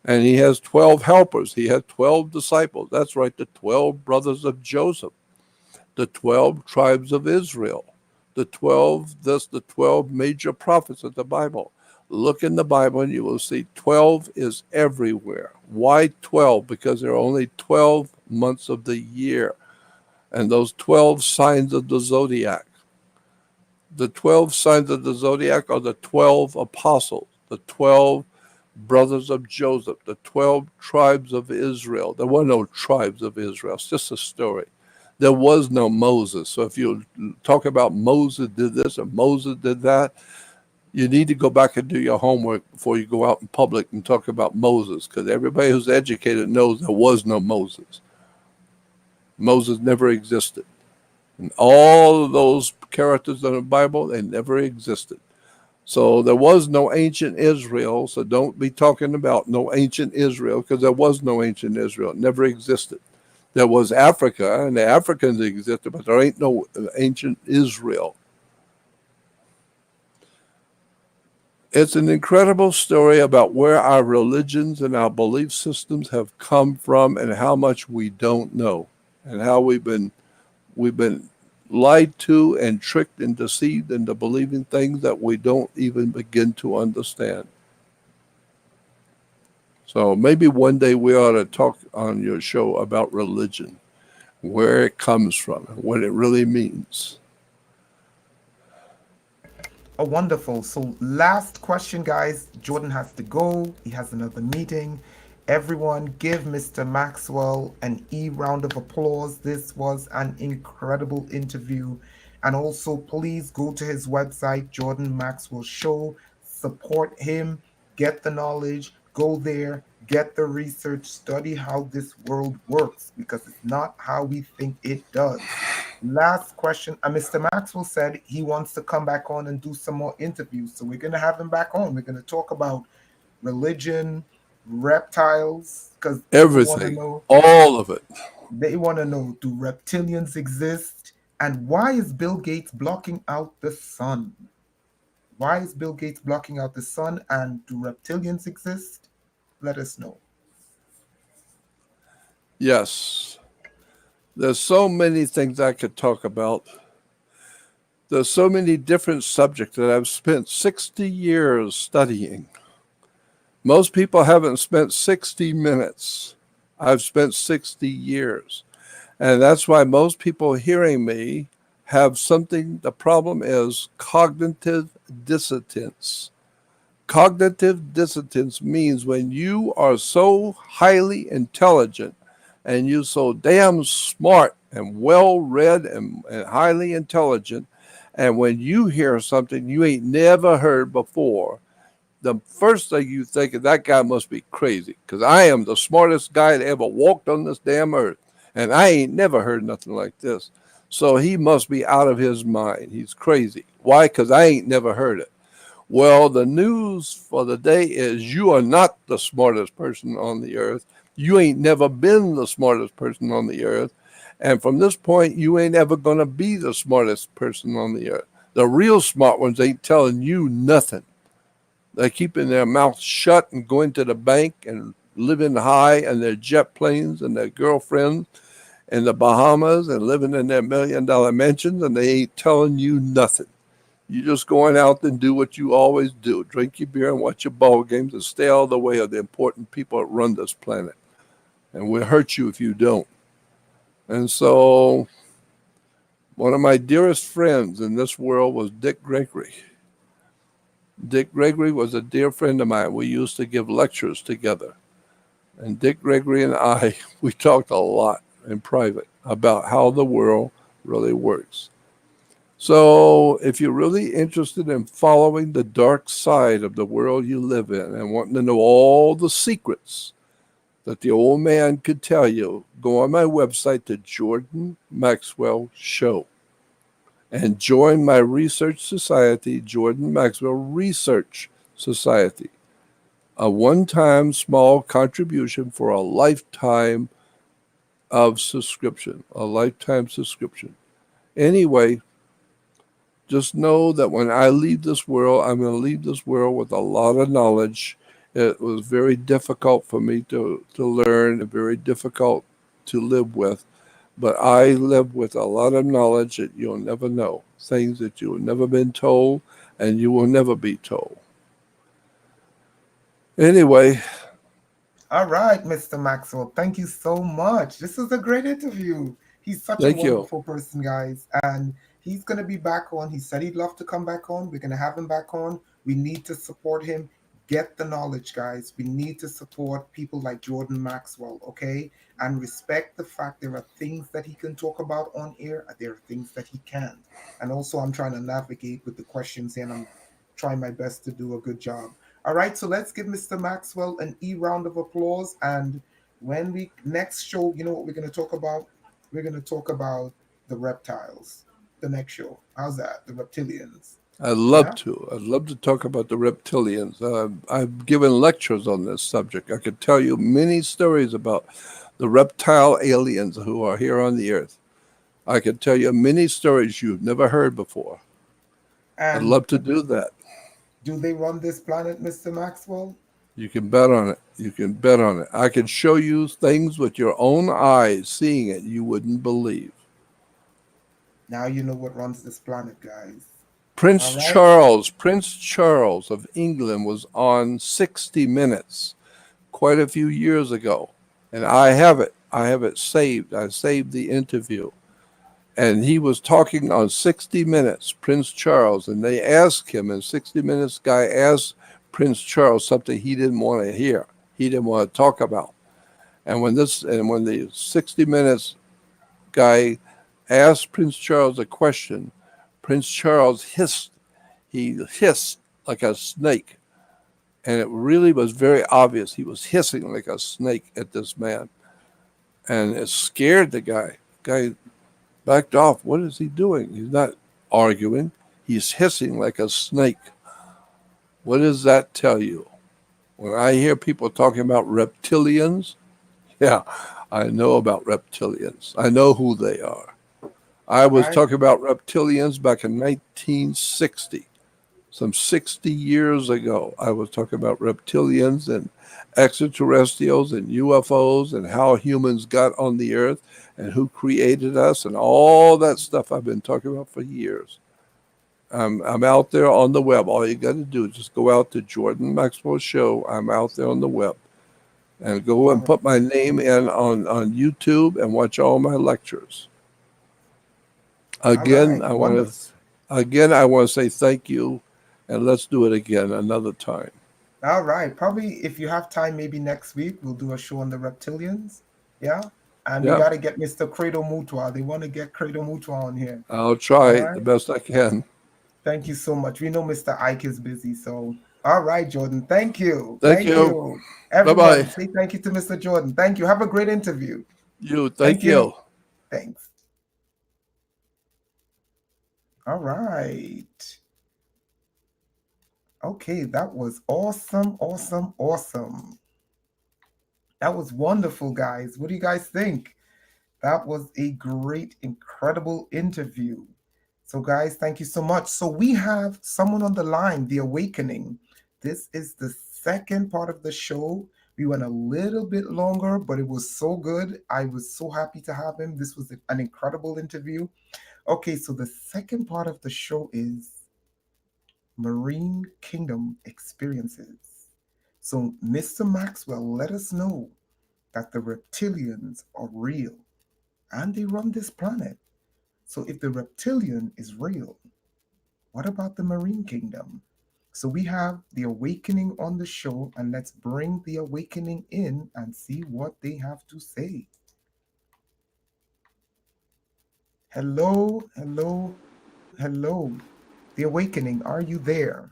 And he has 12 helpers. He had 12 disciples. That's right, the 12 brothers of Joseph. The 12 tribes of Israel, the 12 major prophets of the Bible. Look in the Bible and you will see 12 is everywhere. Why 12? Because there are only 12 months of the year. And those 12 signs of the zodiac. The 12 signs of the zodiac are the 12 apostles, the 12 brothers of Joseph, the 12 tribes of Israel. There were no tribes of Israel. It's just a story. There was no Moses. So if you talk about Moses did this or Moses did that, you need to go back and do your homework before you go out in public and talk about Moses, because everybody who's educated knows there was no Moses. Moses never existed. And all of those characters in the Bible, they never existed. So there was no ancient Israel. So don't be talking about no ancient Israel because there was no ancient Israel. It never existed. There was Africa and the Africans existed, but there ain't no ancient Israel. It's an incredible story about where our religions and our belief systems have come from and how much we don't know and how we've been lied to and tricked and deceived into believing things that we don't even begin to understand. So maybe one day we ought to talk on your show about religion, where it comes from, what it really means. Oh, wonderful. So, last question, guys. Jordan has to go. He has another meeting. Everyone, give Mr. Maxwell an round of applause. This was an incredible interview. And also, please go to his website, Jordan Maxwell Show. Support him. Get the knowledge. Go there. Get the research. Study how this world works because it's not how we think it does. Last question. Mr. Maxwell said he wants to come back on and do some more interviews. So we're going to have him back on. We're going to talk about religion, reptiles, because people want to Everything, know. all of it. They want to know, do reptilians exist? And why is Bill Gates blocking out the sun? Why is Bill Gates blocking out the sun? And do reptilians exist? Let us know. Yes, there's so many things I could talk about. There's so many different subjects that I've spent 60 years studying. Most people haven't spent 60 minutes. I've spent 60 years. And that's why most people hearing me have something. The problem is cognitive dissonance. Cognitive dissonance means when you are so highly intelligent and you're so damn smart and well read and highly intelligent, and when you hear something you ain't never heard before, the first thing you think is that guy must be crazy because I am the smartest guy that ever walked on this damn earth. And I ain't never heard nothing like this. So he must be out of his mind. He's crazy. Why? Because I ain't never heard it. Well, the news for the day is you are not the smartest person on the earth. You ain't never been the smartest person on the earth. And from this point, you ain't ever going to be the smartest person on the earth. The real smart ones ain't telling you nothing. They're keeping their mouths shut and going to the bank and living high in their jet planes and their girlfriends in the Bahamas and living in their $1 million mansions, and they ain't telling you nothing. You just going out and do what you always do: drink your beer and watch your ball games and stay out of the way of the important people that run this planet. And we'll hurt you if you don't. And so, one of my dearest friends in this world was Dick Gregory. Dick Gregory was a dear friend of mine. We used to give lectures together. And Dick Gregory and I, we talked a lot in private about how the world really works. So, if you're really interested in following the dark side of the world you live in and wanting to know all the secrets that the old man could tell you, go on my website to Jordan Maxwell Show and join my research society, Jordan Maxwell Research Society. A one time small contribution for a lifetime of subscription, a lifetime subscription. Anyway, just know that when I leave this world, I'm going to leave this world with a lot of knowledge. It was very difficult for me to learn and very difficult to live with. But I live with a lot of knowledge that you'll never know, things that you've never been told and you will never be told. Anyway, All right, Mr. Maxwell, thank you so much. This is a great interview. He's such a thank you. wonderful person, guys, and he's going to be back on. He said he'd love to come back on. We're going to have him back on. We need to support him. Get the knowledge, guys. We need to support people like Jordan Maxwell, okay? And respect the fact there are things that he can talk about on air, and there are things that he can't. And also, I'm trying to navigate with the questions here, and I'm trying my best to do a good job. All right, so let's give Mr. Maxwell an round of applause. And when we next show, you know what we're going to talk about? We're going to talk about the reptiles. The next show. How's that? The reptilians. I'd Yeah. love to. I'd love to talk about the reptilians. I've given lectures on this subject. I could tell you many stories about the reptile aliens who are here on the earth. I could tell you many stories you've never heard before. I'd And love to do that. do they run this planet, Mr. Maxwell? You can bet on it. You can bet on it. I can show you things with your own eyes, seeing it, you wouldn't believe. Now you know what runs this planet, guys. All right. Prince Charles of England was on 60 Minutes quite a few years ago, and I have it. I have it saved. I saved the interview. And he was talking on 60 Minutes, Prince Charles, and they asked him, and 60 Minutes guy asked Prince Charles something he didn't want to hear. He didn't want to talk about. And when the 60 Minutes guy asked Prince Charles a question, Prince Charles hissed. He hissed like a snake. And it really was very obvious. He was hissing like a snake at this man. And it scared the guy. Guy backed off. What is he doing? He's not arguing. He's hissing like a snake. What does that tell you? When I hear people talking about reptilians, yeah, I know about reptilians. I know who they are. I All was right. talking about reptilians back in 1960, some 60 years ago. I was talking about reptilians and extraterrestrials and UFOs and how humans got on the earth and who created us and all that stuff I've been talking about for years. I'm out there on the web. All you got to do is just go out to Jordan Maxwell Show. I'm out there on the web and go All and right. put my name in on YouTube and watch all my lectures. All Again, right. I want to Wonderful. again I want to say thank you, and let's do it again another time. All right. Probably if you have time, maybe next week we'll do a show on the reptilians. Yeah. And we Yeah, got to get Mr. Credo Mutwa. They want to get Credo Mutwa on here. I'll All try the right. best I can. Thank you so much. We know Mr. Ike is busy. So, all right, Jordan. Thank you. Thank Thank you. you. Bye Everyone, bye. say thank you to Mr. Jordan. Thank you. Have a great interview. You. Thank Thank you. you. Thanks. All right. Okay, that was awesome, awesome, awesome. That was wonderful, guys. What do you guys think? That was a great, incredible interview. So, guys, thank you so much. So, we have someone on the line, The Awakening. This is the second part of the show. We went a little bit longer, but it was so good. I was so happy to have him. This was an incredible interview. Okay, so the second part of the show is Marine Kingdom experiences. So, Mr. Maxwell let us know that the reptilians are real and they run this planet. So, if the reptilian is real, what about the Marine Kingdom? So, we have the Awakening on the show, and let's bring the Awakening in and see what they have to say. Hello, hello, hello. The Awakening, are you there?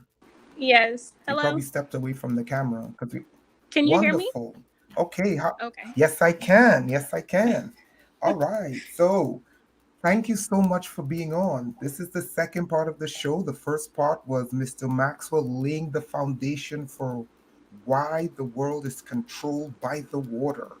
Yes. You probably Hello. stepped away from the camera because we Can you hear me? wonderful. Okay, Okay. yes, I can. Yes, I can. All right. So, thank you so much for being on. This is the second part of the show. The first part was Mr. Maxwell laying the foundation for why the world is controlled by the water.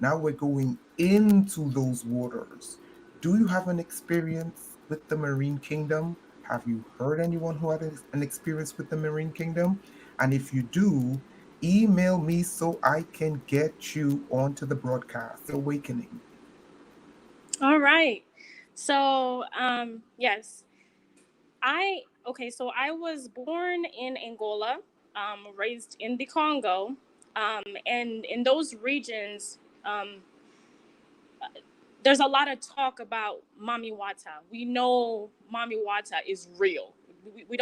Now we're going into those waters. Do you have an experience with the marine kingdom? Have you heard anyone who had an experience with the marine kingdom? And if you do, email me so I can get you onto the broadcast, The Awakening. All right. So, yes, so I was born in Angola, raised in the Congo, and in those regions, um, there's a lot of talk about Mami Wata. We know Mami Wata is real. We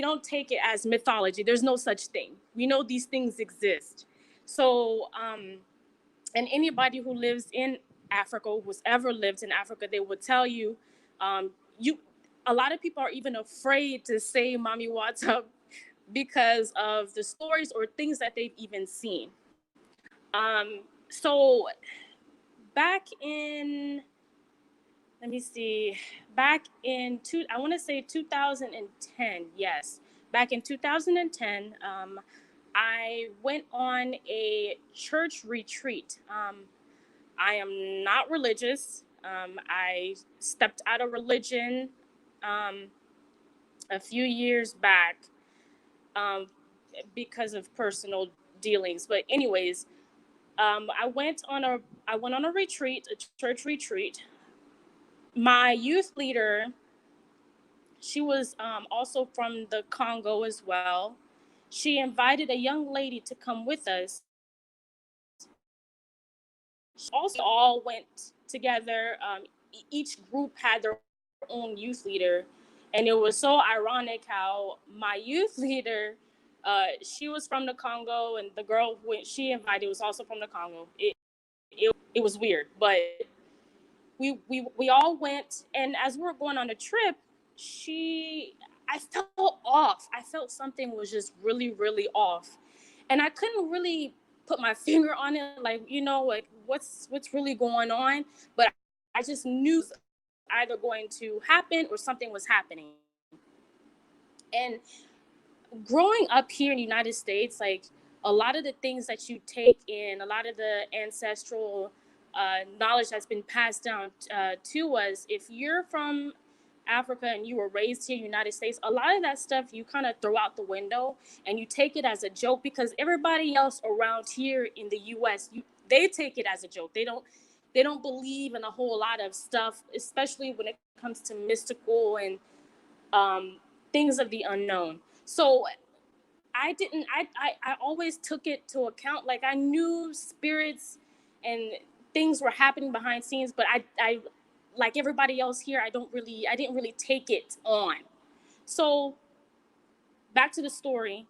don't take it as mythology. There's no such thing. We know these things exist. So, and anybody who lives in Africa, who's ever lived in Africa, they will tell you, you. A lot of people are even afraid to say Mami Wata because of the stories or things that they've even seen. So back in, let me see, back in I want to say 2010. Yes, back in 2010, I went on a church retreat. I am not religious. I stepped out of religion um, a few years back um, because of personal dealings. But anyways, I went on a retreat, a church retreat. My youth leader, she was also from the Congo as well. She invited a young lady to come with us. Also, all went together. Each group had their own youth leader, and it was so ironic how my youth leader, she was from the Congo, and the girl who she invited was also from the Congo. It was weird, but we all went, and as we were going on the trip, she I felt off. I felt something was just really off, and I couldn't really put my finger on it, like, like what's really going on. But I just knew either going to happen or something was happening. And growing up here in the United States, like, a lot of the things that you take in, a lot of the ancestral knowledge that's been passed down to us, if you're from Africa and you were raised here in the United States, a lot of that stuff you kind of throw out the window and you take it as a joke, because everybody else around here in the US, they take it as a joke. They don't believe in a whole lot of stuff, especially when it comes to mystical and um, things of the unknown. So I didn't. I always took it to account. Like, I knew spirits and things were happening behind scenes, but I like everybody else here. I didn't really take it on. So back to the story.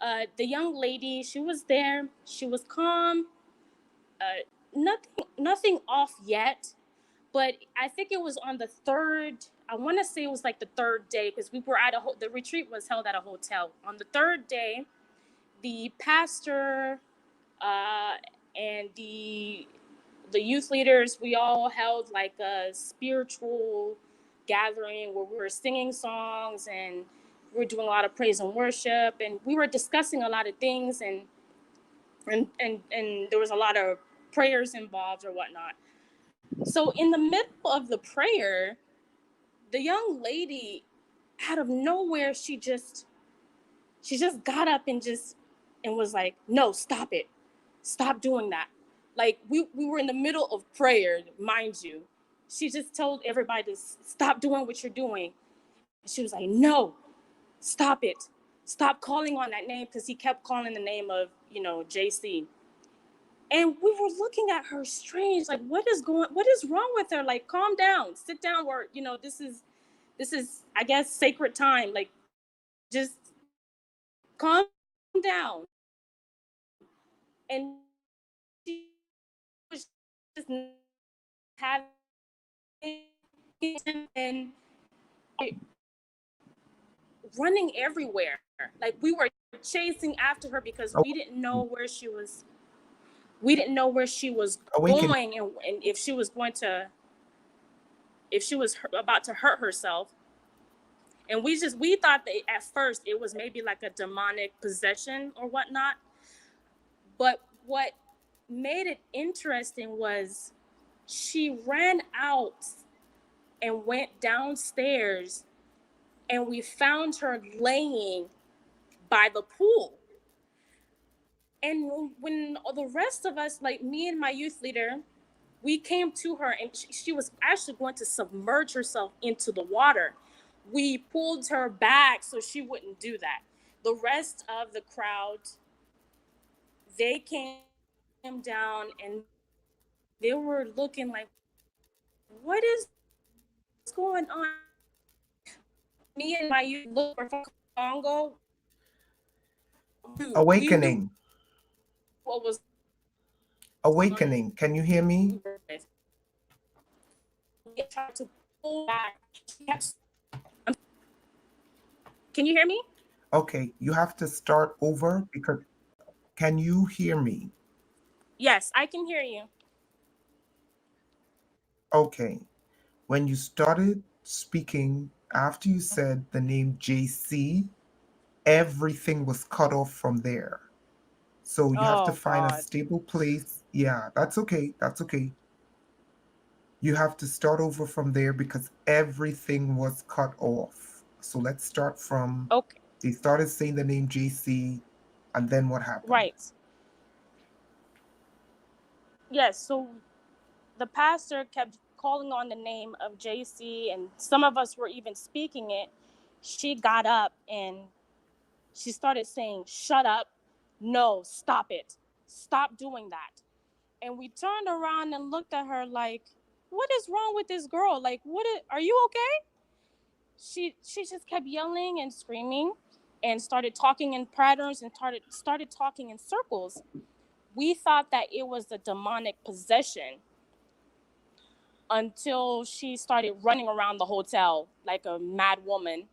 The young lady, she was there. She was calm. Nothing off yet. But I think it was on the third. I want to say it was like the third day, because we were at the retreat was held at a hotel. On the third day, the pastor uh, and the youth leaders, we all held like a spiritual gathering where we were singing songs, and we were doing a lot of praise and worship, and we were discussing a lot of things, and there was a lot of prayers involved or whatnot. So in the middle of the prayer, the young lady, out of nowhere, she just got up and was like, "No, stop it. Stop doing that." Like, we were in the middle of prayer, mind you. She just told everybody to stop doing what you're doing. And she was like, "No, stop it. Stop calling on that name," because he kept calling the name of, JC. And we were looking at her strange, like, what is wrong with her? Like, calm down, sit down, where, this is, I guess, sacred time. Like, just calm down. And she was just having, and running everywhere. Like, we were chasing after her because we didn't know Awakening. where she was. We didn't know where she was Awakening. going, and if she was going to, if she was about to hurt herself. And we thought that at first it was maybe like a demonic possession or whatnot. But what made it interesting was she ran out and went downstairs, and we found her laying by the pool. And when the rest of us, like me and my youth leader, we came to her, and she was actually going to submerge herself into the water. We pulled her back so she wouldn't do that. The rest of the crowd, they came down and they were looking like, what is going on? Me and my youth looked for from Congo. We knew Awakening. what was going on. Awakening. Can you hear me? We tried to pull back. Can you hear me? Okay, you have to start over because can you hear me? Yes, I can hear you. Okay. When you started speaking, after you said the name JC, everything was cut off from there. So you have to Oh find a God. stable place. Yeah, that's okay. That's okay. You have to start over from there because everything was cut off. So let's start from Okay. they started saying the name JC, and then what happened? Right. Yes. So the pastor kept calling on the name of JC, and some of us were even speaking it. She got up and she started saying, "Shut up. No, stop it. Stop doing that." And we turned around and looked at her like, "What is wrong with this girl? Like, are you okay?" She just kept yelling and screaming and started talking in patterns and started talking in circles. We thought that it was a demonic possession until she started running around the hotel like a mad woman.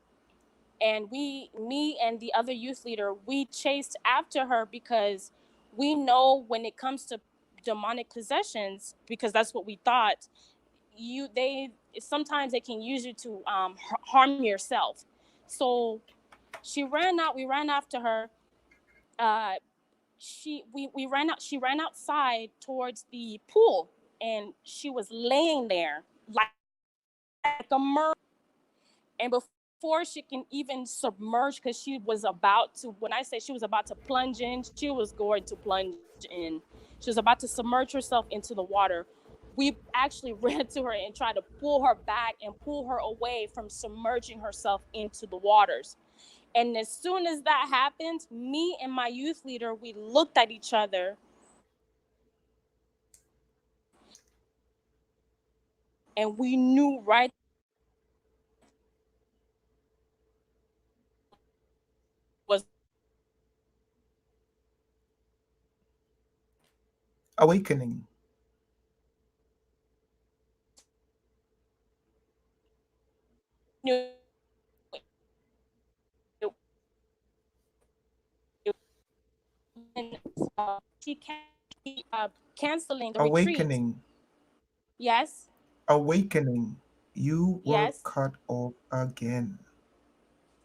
And me and the other youth leader, we chased after her because we know when it comes to demonic possessions, because that's what we thought, they sometimes they can use you to harm yourself. So she ran out. We ran after her. Uh, we ran out. She ran outside towards the pool, and she was laying there like a murderer. And before she can even submerge, because she was about to, when I say she was about to plunge in, she was going to plunge in. She was about to submerge herself into the water. We actually ran to her and tried to pull her back and pull her away from submerging herself into the waters. And as soon as that happened, me and my youth leader, we looked at each other and we knew right then and there was Awakening. she kept canceling the retreat. Awakening. Yes, Awakening. You were yes. cut off again.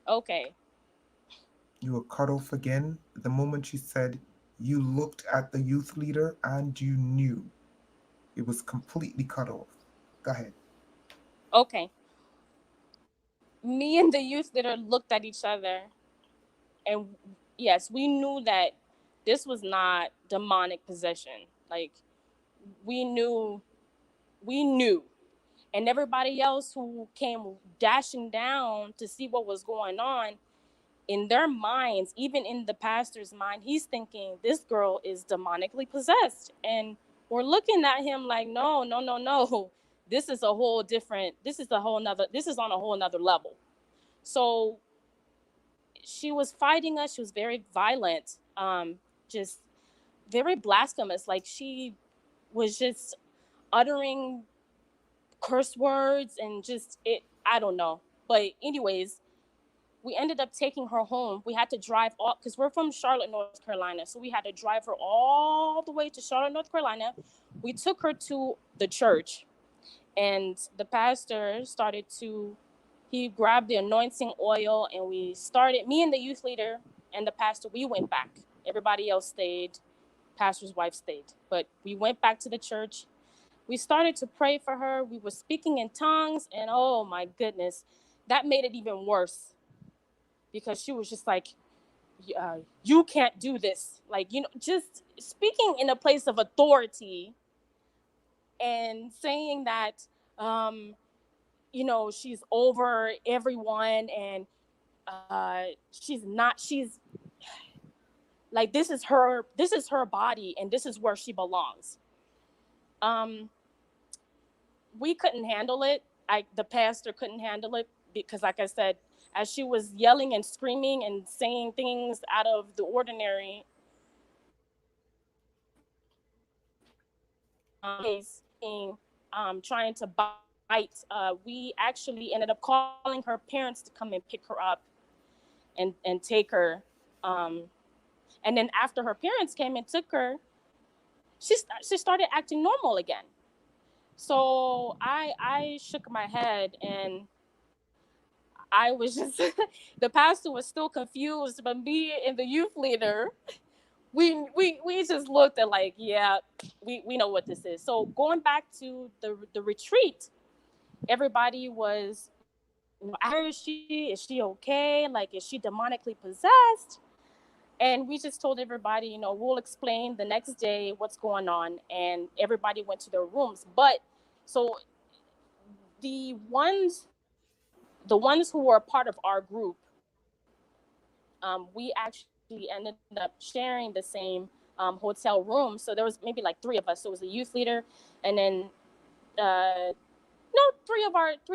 Okay, You were cut off again. The moment you said you looked at the youth leader and you knew it was completely cut off. Go ahead. okay. Me and the youth leader looked at each other, and yes, we knew that this was not demonic possession. Like we knew, we knew. And everybody else who came dashing down to see what was going on, in their minds, even in the pastor's mind, he's thinking this girl is demonically possessed. And we're looking at him like, no, no, no, no. This is a whole different, this is a whole nother, this is on a whole nother level. So she was fighting us. She was very violent, just very blasphemous. Like she was just uttering curse words and just it, I don't know. But anyways, we ended up taking her home. We had to drive all, because we're from Charlotte, North Carolina. So we had to drive her all the way to Charlotte, North Carolina. We took her to the church, and the pastor started to, he grabbed the anointing oil, and we started, me and the youth leader and the pastor, we went back. Everybody else stayed. Pastor's wife stayed. But we went back to the church. We started to pray for her. We were speaking in tongues, and oh my goodness, that made it even worse because she was just like, you can't do this. Like, just speaking in a place of authority and saying that, she's over everyone, and she's like, this is her body, and this is where she belongs. Um, we couldn't handle it. The pastor couldn't handle it because, like I said, as she was yelling and screaming and saying things out of the ordinary, trying to bite. We actually ended up calling her parents to come and pick her up and take her. Um, and then after her parents came and took her, she started acting normal again. So I shook my head, and I was just the pastor was still confused, but me and the youth leader, we just looked at like, yeah, we know what this is. So going back to the retreat, everybody was, where is she okay? Like, is she demonically possessed? And we just told everybody, we'll explain the next day what's going on, and everybody went to their rooms. But so the ones who were a part of our group, we actually ended up sharing the same hotel room. So there was maybe like three of us. So it was a youth leader, and then no, three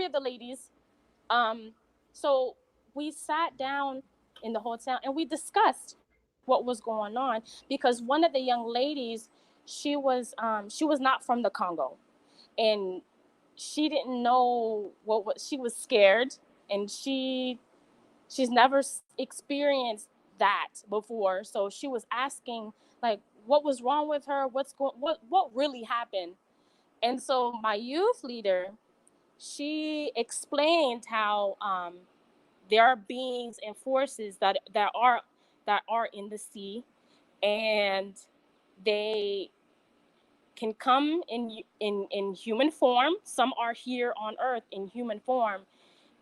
of the ladies. Um, so we sat down in the hotel and we discussed what was going on, because one of the young ladies, she was not from the Congo, and she didn't know what she was scared, and she's never experienced that before. So she was asking, like, what was wrong with her, what really happened. And so my youth leader, she explained how there are beings and forces that are in the sea, and they can come in human form. Some are here on earth in human form,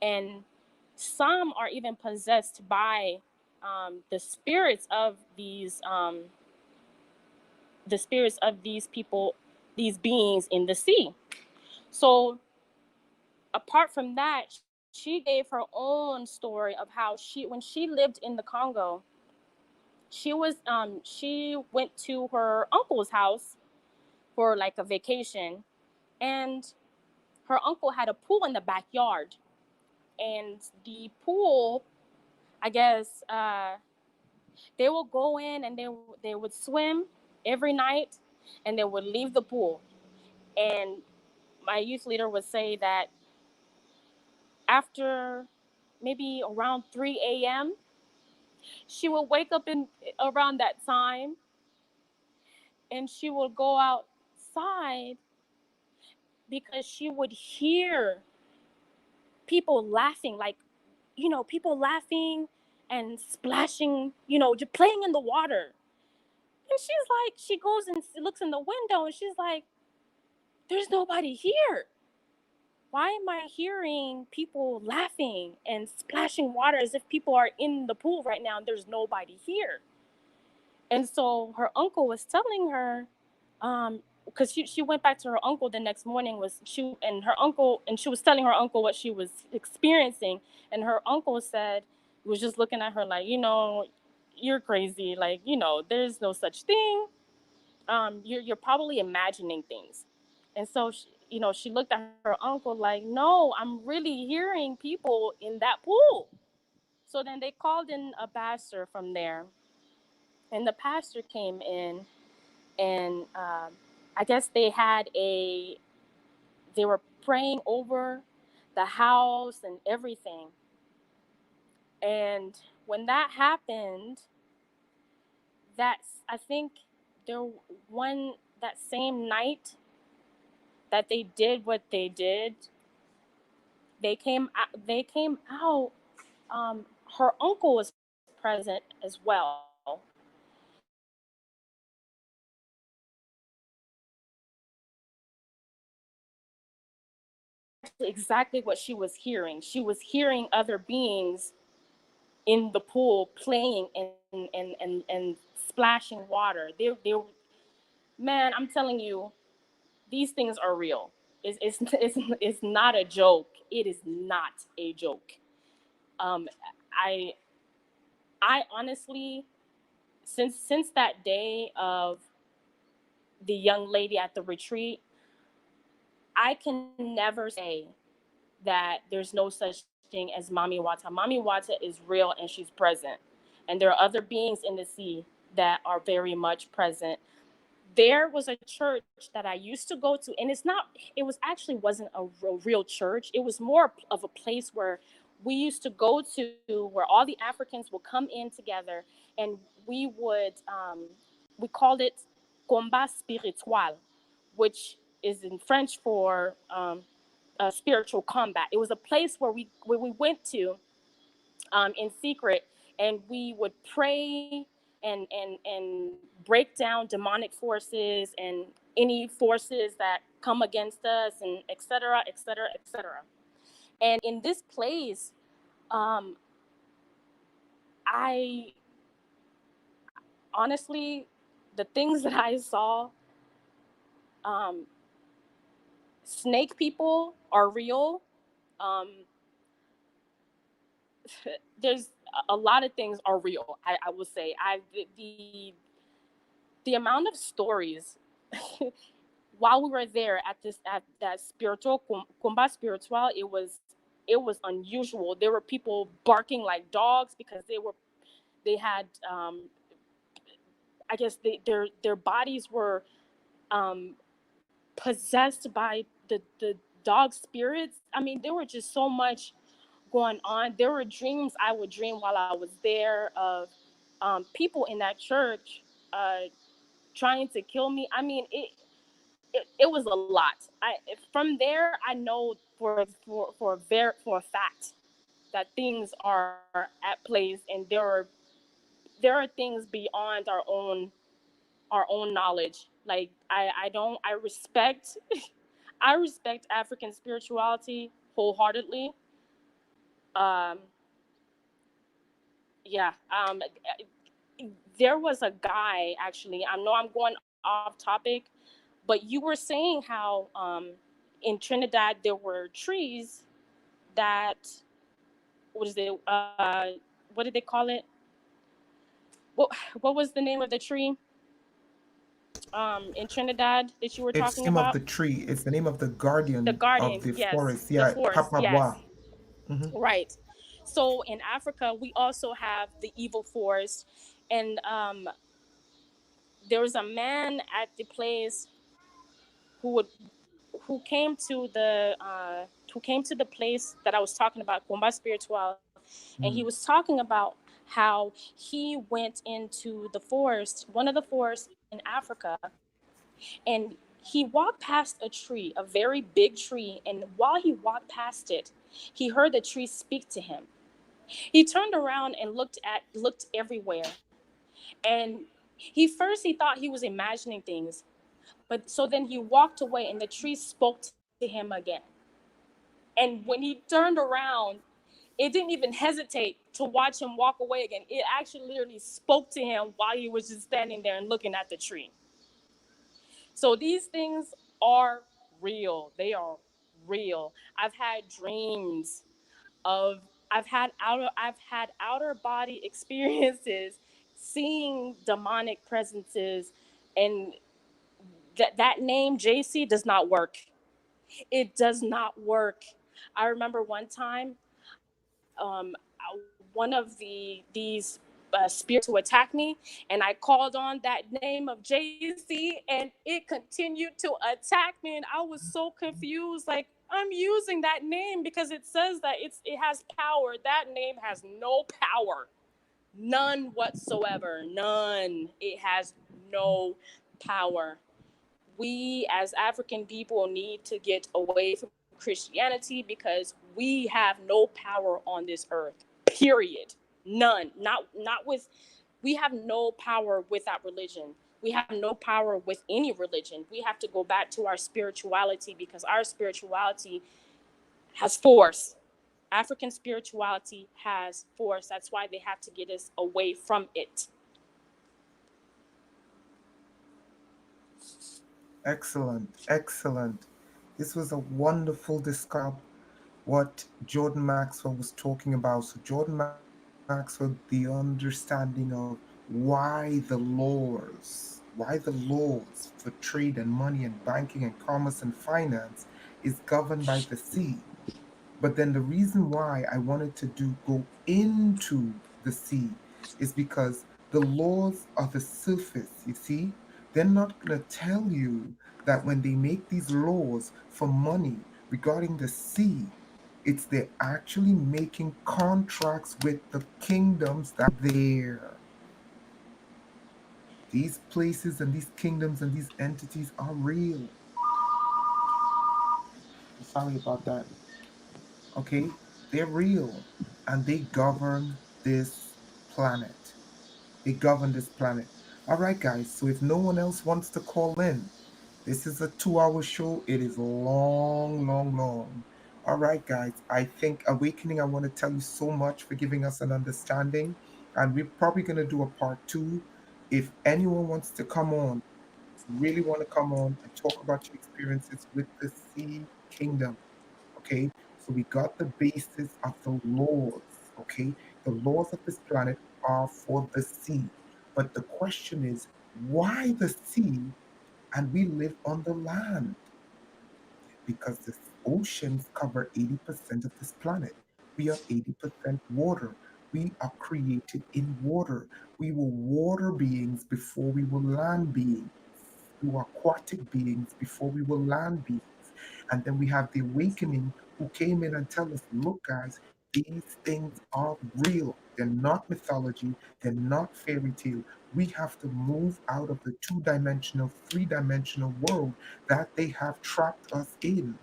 and some are even possessed by the spirits of these people, these beings in the sea. So apart from that, she gave her own story of how when she lived in the Congo, she went to her uncle's house for like a vacation, and her uncle had a pool in the backyard, and the pool, I guess, they will go in and they would swim every night, and they would leave the pool. And my youth leader would say that after maybe around 3 a.m., she would wake up in around that time, and she would go outside because she would hear people laughing, like, people laughing and splashing, just playing in the water. And she's like, she goes and looks in the window, and she's like, there's nobody here. Why am I hearing people laughing and splashing water as if people are in the pool right now and there's nobody here? And so her uncle was telling her, because she went back to her uncle the next morning, and she was telling her uncle what she was experiencing. And her uncle said, was just looking at her like, you're crazy. Like, there's no such thing. You're probably imagining things. And so she looked at her uncle like, no, I'm really hearing people in that pool. So then they called in a pastor from there, and the pastor came in, and I guess they were praying over the house and everything. And when that happened, I think there one that same night that they did what they did, they came out. Her uncle was present as well, and actually exactly what she was hearing. She was hearing other beings in the pool playing and splashing water. They Man, I'm telling you, these things are real. It's not a joke. It is not a joke. Um, I I honestly, since that day of the young lady at the retreat, I can never say that there's no such thing as Mami Wata. Mami Wata is real and she's present. And there are other beings in the sea that are very much present. There was a church that I used to go to, and it was actually wasn't a real church. It was more of a place where we used to go to, where all the Africans will come in together, and we would we called it combat spiritual, which is in French for spiritual combat. It was a place where we went to in secret, and we would pray and break down demonic forces and any forces that come against us, and etc., etc., etc. And in this place, um, I honestly, the things that I saw, um, snake people are real. Um, there's a lot of things are real. I will say the amount of stories while we were there at this at that spiritual combat spiritual, it was unusual. There were people barking like dogs because they had I guess their bodies were um, possessed by the dog spirits. I mean, there were just so much going on. There were dreams I would dream while I was there of people in that church trying to kill me. I mean, it was a lot. From there I know for a fact that things are at place, and there are things beyond our own knowledge. Like I don't I respect I respect African spirituality wholeheartedly. Um, yeah. There was a guy, actually. I know I'm going off topic, but you were saying how in Trinidad there were trees that what is it? What did they call it? What was the name of the tree in Trinidad that you were It's the talking name of about? the tree. It's the name of the The guardian of guardian, the yes, forest. the Yeah, forest, Papa. yes, Hmm. right. So in Africa, we also have the evil forest, and there was a man at the place who would who came to the place that I was talking about, Combat Spiritual, and he was talking about how he went into the forest, one of the forests in Africa, and he walked past a tree, a very big tree, and while he walked past it, he heard the tree speak to him. He turned around and looked everywhere, and he thought he was imagining things, but so then he walked away, and the tree spoke to him again. And when he turned around, it didn't even hesitate to watch him walk away again. It actually literally spoke to him while he was just standing there and looking at the tree. So these things are real. They are real. I've had dreams of I've had outer body experiences seeing demonic presences, and that name JC does not work. It does not work. I remember one time, one of these spirits who attacked me, and I called on that name of JC, and it continued to attack me, and I was so confused. Like, I'm using that name because it says that it has power. That name has no power, none whatsoever, none. It has no power. We as African people need to get away from Christianity because we have no power on this earth. Period. None. Not with we have no power with that religion. We have no power with any religion. We have to go back to our spirituality because our spirituality has force. African spirituality has force. That's why they have to get us away from it. Excellent, excellent. This was a wonderful description what Jordan Maxwell was talking about. So Jordan Maxwell, the understanding of why the laws for trade and money and banking and commerce and finance is governed by the sea. But then the reason why I wanted to do go into the sea is because the laws are the surface, you see? They're not going to tell you that when they make these laws for money regarding the sea, it's they're actually making contracts with the kingdoms that are there. These places and these kingdoms and these entities are real. sorry about that. Okay, they're real and they govern this planet. They govern this planet. All right, guys. So if no one else wants to call in, this is a 2 hour show. It is long, long, long. All right, guys. I think Awakening, I want to tell you so much for giving us an understanding. And we're probably going to do a part two. If anyone wants to come on, really want to come on and talk about your experiences with the Sea Kingdom, okay? So we got the basis of the laws, okay? The laws of this planet are for the sea. But the question is, why the sea and we live on the land? Because the oceans cover 80% of this planet. We are 80% water. We are created in water. We were water beings before we were land beings. We were aquatic beings before we were land beings. And then we have the awakening who came in and tell us, look, guys, these things are real. They're not mythology. They're not fairy tale. We have to move out of the two-dimensional, three-dimensional world that they have trapped us in,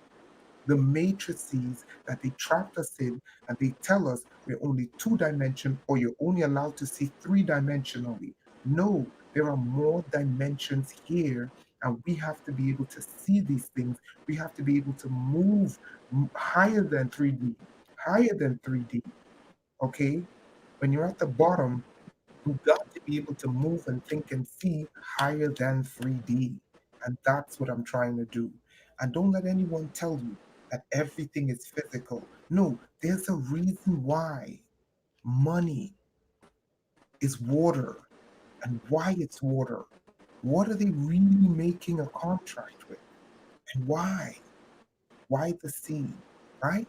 the matrices that they trapped us in, and they tell us we're only two-dimension or you're only allowed to see three-dimensionally. No, there are more dimensions here, and we have to be able to see these things. We have to be able to move higher than 3D, higher than 3D. Okay? When you're at the bottom, you got to be able to move and think and see higher than 3D. And that's what I'm trying to do. And don't let anyone tell you that everything is physical. No, there's a reason why money is water and why it's water. What are they really making a contract with? And why? Why the sea? Right?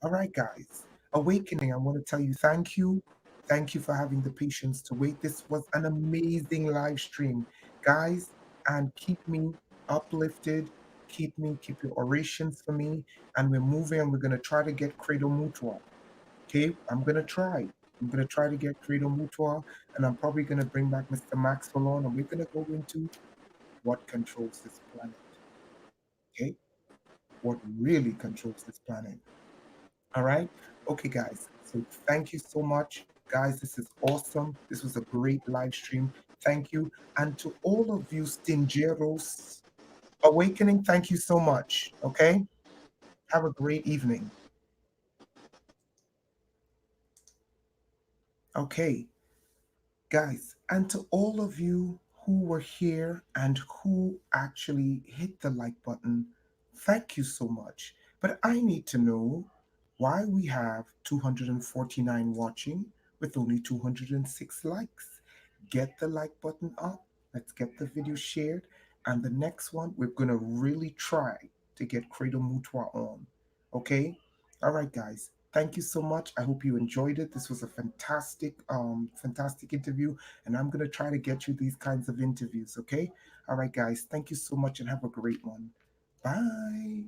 All right, guys. Awakening, I want to tell you thank you. Thank you for having the patience to wait. This was an amazing live stream, guys. And keep me uplifted. Keep your orations for me. And we're moving and we're going to try to get Credo Mutua. Okay, I'm going to try. I'm going to try to get Credo Mutua. And I'm probably going to bring back Mr. Maxwell on. And we're going to go into what controls this planet. Okay, what really controls this planet. All right. Okay, guys. So thank you so much. Guys, this is awesome. This was a great live stream. Thank you. And to all of you Stingeros Awakening, thank you so much. Okay. Have a great evening. Okay. Guys, and to all of you who were here and who actually hit the like button, thank you so much. But I need to know why we have 249 watching with only 206 likes. Get the like button up. Let's get the video shared. And the next one, we're going to really try to get Cradle Mutua on. Okay? All right, guys. Thank you so much. I hope you enjoyed it. This was a fantastic interview, and I'm gonna try to get you these kinds of interviews. Okay. All right, guys. Thank you so much, and have a great one. Bye.